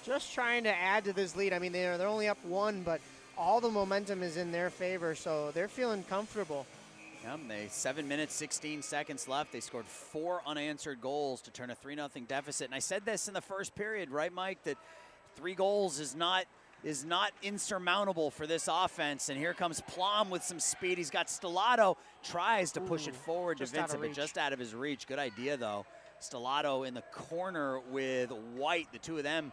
Just trying to add to this lead. I mean, they're only up 1, but all the momentum is in their favor, so they're feeling comfortable. They 7 minutes, 16 seconds left. They scored 4 unanswered goals to turn a 3-0 deficit. And I said this in the first period, right, Mike, that 3 goals is not insurmountable for this offense. And here comes Plum with some speed. He's got Stellato, tries to push it forward to Vincent, but just out of his reach. Good idea, though. Stellato in the corner with White. The two of them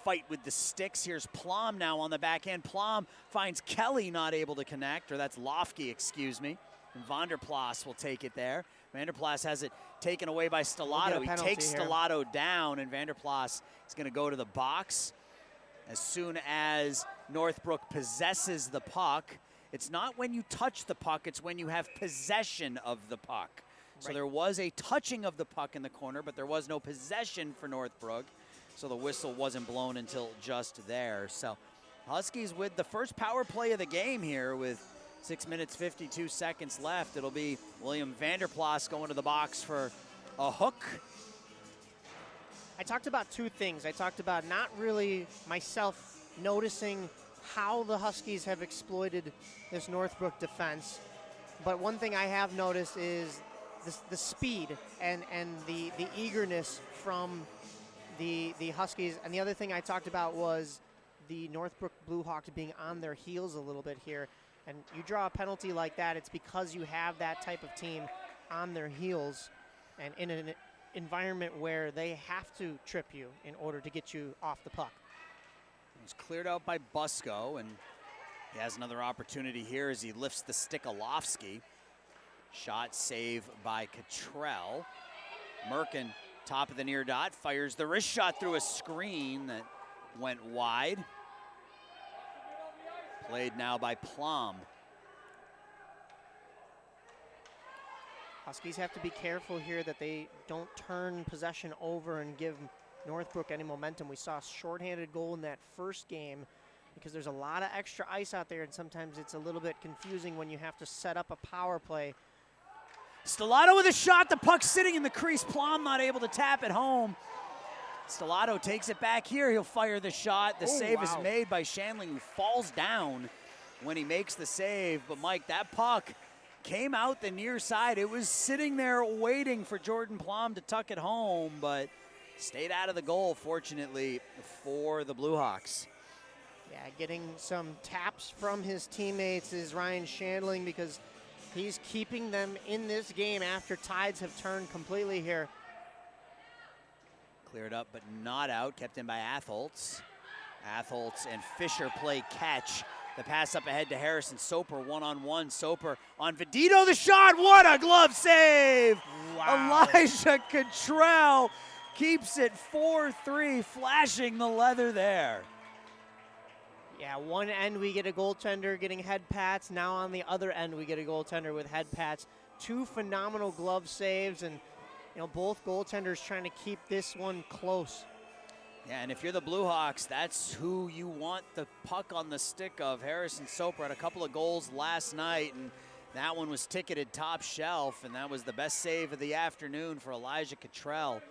fight with the sticks. Here's Plum now on the backhand. Plum finds Kelly, not able to connect, or that's Lofke, excuse me. And Vanderplas will take it there. Vanderplas has it taken away by Stellato. He takes Stellato down, and Vanderplas is going to go to the box. As soon as Northbrook possesses the puck, it's not when you touch the puck, it's when you have possession of the puck. So there was a touching of the puck in the corner, but there was no possession for Northbrook. So the whistle wasn't blown until just there. So Huskies with the first power play of the game here with 6 minutes, 52 seconds left. It'll be William Vanderplas going to the box for a hook. I talked about 2 things. I talked about not really myself noticing how the Huskies have exploited this Northbrook defense. But one thing I have noticed is the speed and the eagerness from the Huskies. And the other thing I talked about was the Northbrook Blackhawks being on their heels a little bit here. And you draw a penalty like that, it's because you have that type of team on their heels and in an environment where they have to trip you in order to get you off the puck. It was cleared out by Busko, and he has another opportunity here as he lifts the stick Olofsky. Shot save by Cottrell. Merkin, top of the near dot, fires the wrist shot through a screen that went wide. Played now by Plum. Huskies have to be careful here that they don't turn possession over and give Northbrook any momentum. We saw a shorthanded goal in that first game because there's a lot of extra ice out there, and sometimes it's a little bit confusing when you have to set up a power play. Stellato with a shot, the puck sitting in the crease. Plum not able to tap it home. Stellato takes it back here. He'll fire the shot. The save is made by Shanling, who falls down when he makes the save. But Mike, that puck came out the near side. It was sitting there waiting for Jordan Plum to tuck it home, but stayed out of the goal, fortunately, for the Blackhawks. Yeah, getting some taps from his teammates is Ryan Shandling because he's keeping them in this game after tides have turned completely here. Cleared up, but not out. Kept in by Atholtz. Atholtz and Fisher play catch. The pass up ahead to Harrison Soper, one-on-one. Soper on Vedito, the shot. What a glove save! Wow. Elijah Cottrell keeps it 4-3, flashing the leather there. Yeah, one end we get a goaltender getting head pats. Now on the other end we get a goaltender with head pats. 2 phenomenal glove saves, and both goaltenders trying to keep this one close. Yeah, and if you're the Blackhawks, that's who you want the puck on the stick of. Harrison Soper had a couple of goals last night, and that one was ticketed top shelf, and that was the best save of the afternoon for Elijah Cottrell.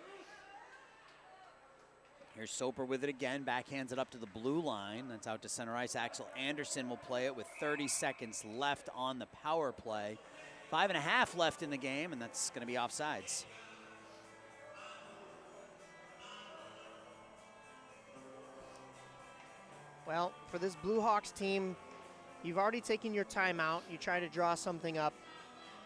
Here's Soper with it again, backhands it up to the blue line. That's out to center ice. Axel Anderson will play it with 30 seconds left on the power play. 5.5 left in the game, and that's going to be offsides. Well, for this Blackhawks team, you've already taken your timeout. You try to draw something up.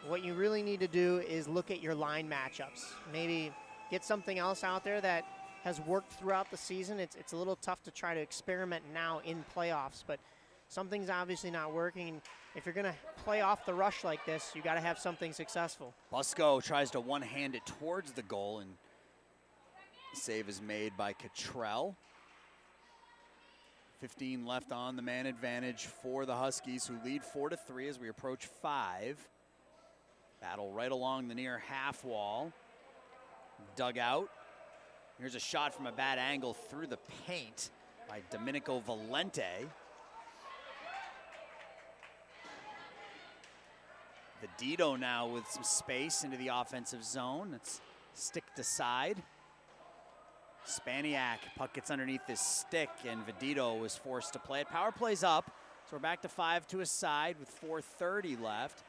What you really need to do is look at your line matchups. Maybe get something else out there that has worked throughout the season. It's a little tough to try to experiment now in playoffs, but something's obviously not working. If you're going to play off the rush like this, you got to have something successful. Busko tries to one-hand it towards the goal, and the save is made by Cottrell. 15 left on the man advantage for the Huskies, who lead 4-3 as we approach 5. Battle right along the near half wall. Dug out. Here's a shot from a bad angle through the paint by Domenico Valente. Vedito now with some space into the offensive zone. It's sticked aside. Spaniak, puck gets underneath his stick, and Vedito was forced to play it. Power play's up, so we're back to 5 to a side with 4:30 left.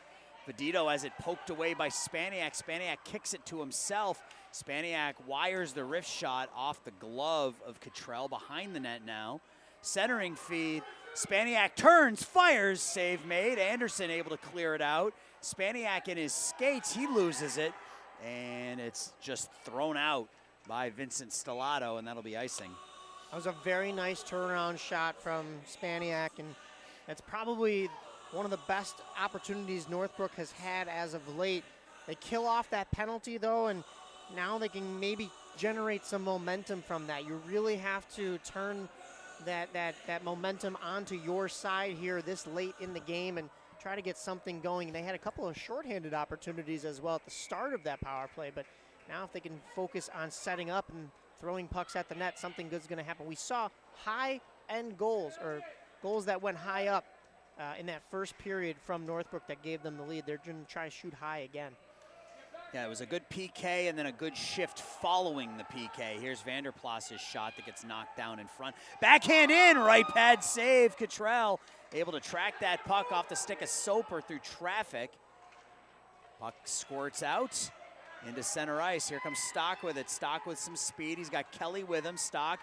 Vedito has it poked away by Spaniak. Spaniak kicks it to himself. Spaniak wires the wrist shot off the glove of Cottrell behind the net now. Centering feed. Spaniak turns, fires, save made. Anderson able to clear it out. Spaniak in his skates, he loses it. And it's just thrown out by Vincent Stellato, and that'll be icing. That was a very nice turnaround shot from Spaniak, and that's probably one of the best opportunities Northbrook has had as of late. They kill off that penalty, though, and now they can maybe generate some momentum from that. You really have to turn that momentum onto your side here this late in the game and try to get something going. They had a couple of shorthanded opportunities as well at the start of that power play, but now if they can focus on setting up and throwing pucks at the net, something good's going to happen. We saw high-end goals, or goals that went high up in that first period from Northbrook that gave them the lead. They're going to try to shoot high again. Yeah, it was a good PK and then a good shift following the PK. Here's Vanderplas's shot that gets knocked down in front. Backhand in, right pad save. Cottrell able to track that puck off the stick of Soper through traffic. Puck squirts out into center ice. Here comes Stock with it. Stock with some speed. He's got Kelly with him. Stock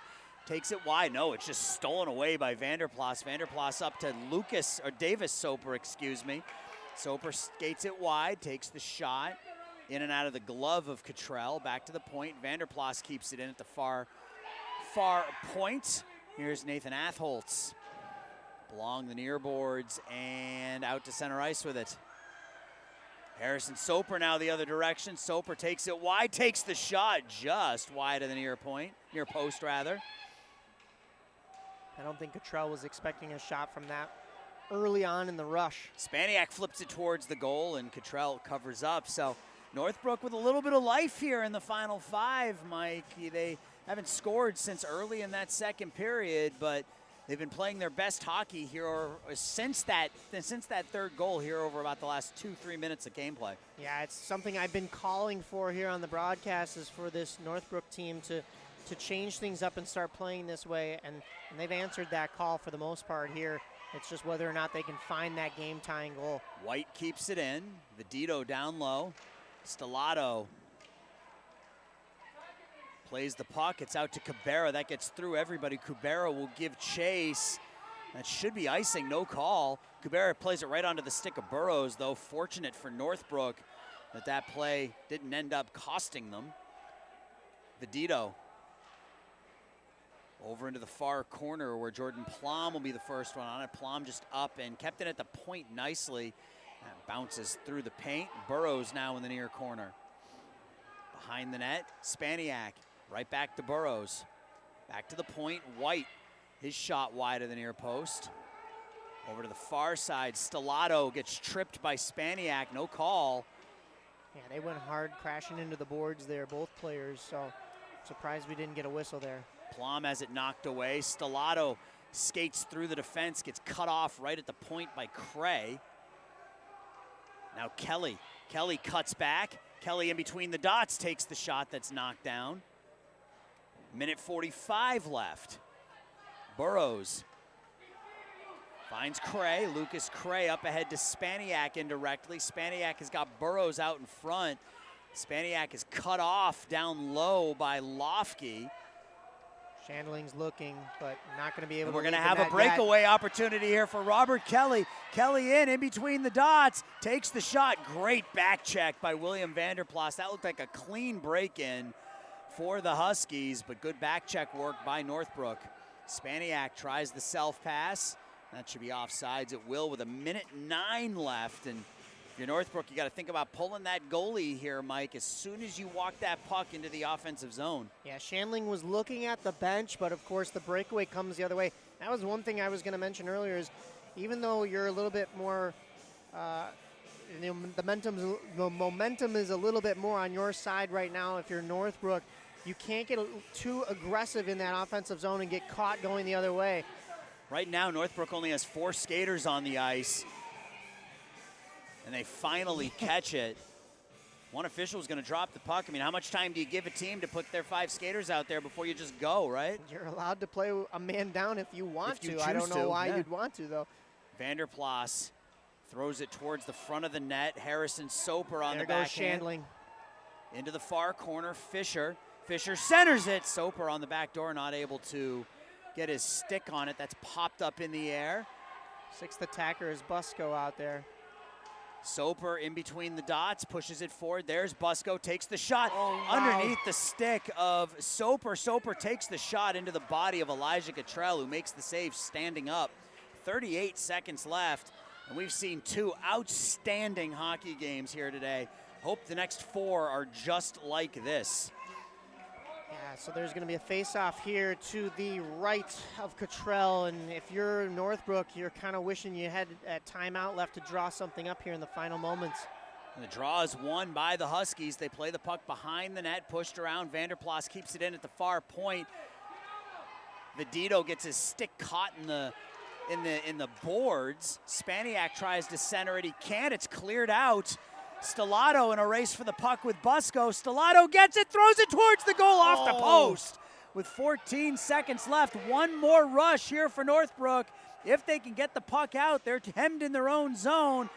takes it wide. No, it's just stolen away by Vanderplas. Vanderplas up to Lucas, or Davis Soper, excuse me. Soper skates it wide, takes the shot. In and out of the glove of Cottrell, back to the point. Vanderplas keeps it in at the far point. Here's Nathan Atholtz. Along the near boards and out to center ice with it. Harrison Soper now the other direction. Soper takes it wide, takes the shot just wide of the near post rather. I don't think Cottrell was expecting a shot from that early on in the rush. Spaniak flips it towards the goal and Cottrell covers up. So Northbrook with a little bit of life here in the final five, Mike. They haven't scored since early in that second period, but they've been playing their best hockey here since that third goal here over about the last 2-3 minutes of gameplay. Yeah, it's something I've been calling for here on the broadcast, is for this Northbrook team to change things up and start playing this way, and they've answered that call for the most part here. It's just whether or not they can find that game-tying goal. White keeps it in. Vedito down low. Stellato plays the puck. It's out to Cabrera. That gets through everybody. Cabrera will give chase. That should be icing, no call. Cabrera plays it right onto the stick of Burrows, though. Fortunate for Northbrook that play didn't end up costing them. Vedito over into the far corner where Jordan Plum will be the first one on it. Plum just up and kept it at the point nicely. That bounces through the paint. Burrows now in the near corner. Behind the net, Spaniak. Right back to Burrows. Back to the point, White. His shot wide of the near post. Over to the far side, Stellato gets tripped by Spaniak, no call. Yeah, they went hard crashing into the boards there, both players, so surprised we didn't get a whistle there. Plum has it knocked away. Stellato skates through the defense, gets cut off right at the point by Cray. Now Kelly cuts back. Kelly in between the dots takes the shot that's knocked down. Minute 45 left. Burrows finds Cray. Lucas Cray up ahead to Spaniak indirectly. Spaniak has got Burrows out in front. Spaniak is cut off down low by Lofke. Shandling's looking, but not going to be able and to. We're going to have a breakaway opportunity here for Robert Kelly. Kelly in between the dots, takes the shot. Great back check by William Vanderplas. That looked like a clean break-in for the Huskies, but good back check work by Northbrook. Spaniak tries the self-pass. That should be offsides. It will with 1:09 left. And if you're Northbrook, you got to think about pulling that goalie here, Mike, as soon as you walk that puck into the offensive zone. Yeah, Shandling was looking at the bench, but of course the breakaway comes the other way. That was one thing I was going to mention earlier, is even though you're a little bit more, the momentum is a little bit more on your side right now. If you're Northbrook, you can't get too aggressive in that offensive zone and get caught going the other way. Right now, Northbrook only has 4 skaters on the ice, and they finally catch it. One official is going to drop the puck. I mean, how much time do you give a team to put their 5 skaters out there before you just go, right? You're allowed to play a man down if you want to. I don't know why you'd want to, though. Vanderplas Throws it towards the front of the net. Harrison Soper on there the goes backhand. Shandling. Into the far corner, Fisher. Fisher centers it. Soper on the back door, not able to get his stick on it. That's popped up in the air. Sixth attacker is Busco out there. Soper in between the dots, pushes it forward. There's Busco, takes the shot underneath the stick of Soper. Soper takes the shot into the body of Elijah Cottrell, who makes the save standing up. 38 seconds left, and we've seen two outstanding hockey games here today. Hope the next four are just like this. Yeah, so there's going to be a face-off here to the right of Cottrell, and if you're Northbrook, you're kind of wishing you had a timeout left to draw something up here in the final moments. And the draw is won by the Huskies. They play the puck behind the net, pushed around. Vanderplas keeps it in at the far point. Vidito gets his stick caught in the boards. Spaniak tries to center it. He can't. It's cleared out. Stellato in a race for the puck with Busco. Stellato gets it, throws it towards the goal off the post. With 14 seconds left, one more rush here for Northbrook. If they can get the puck out, they're hemmed in their own zone.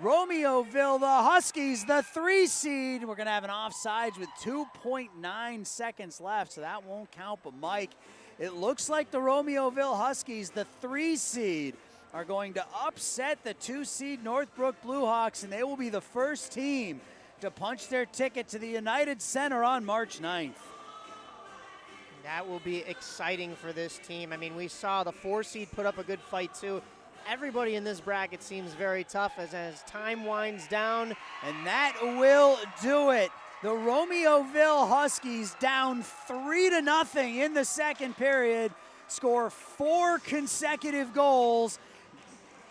Romeoville, the Huskies, the 3 seed. We're going to have an offsides with 2.9 seconds left, so that won't count. But Mike, it looks like the Romeoville Huskies, the 3 seed, are going to upset the 2 seed Northbrook Blackhawks, and they will be the first team to punch their ticket to the United Center on March 9th. That will be exciting for this team. I mean, we saw the 4 seed put up a good fight too. Everybody in this bracket seems very tough as time winds down. And that will do it. The Romeoville Huskies down 3-0 in the second period, score 4 consecutive goals,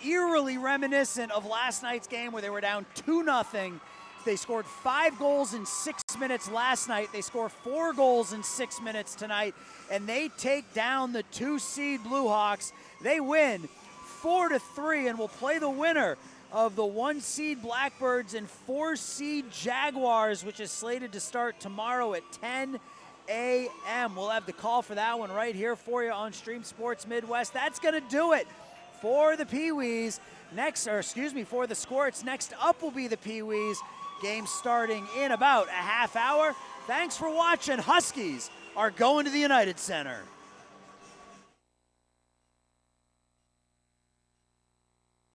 eerily reminiscent of last night's game where they were down 2-0. They scored 5 goals in 6 minutes last night. They score 4 goals in 6 minutes tonight, and they take down the 2 seed Blackhawks. They win 4-3 and will play the winner of the 1 seed Blackbirds and 4 seed Jaguars, which is slated to start tomorrow at 10 a.m. We'll have the call for that one right here for you on Stream Sports Midwest. That's going to do it for the Pee-wees. For the Squirts. Next up will be the Pee-wees. Game starting in about a half hour. Thanks for watching. Huskies are going to the United Center.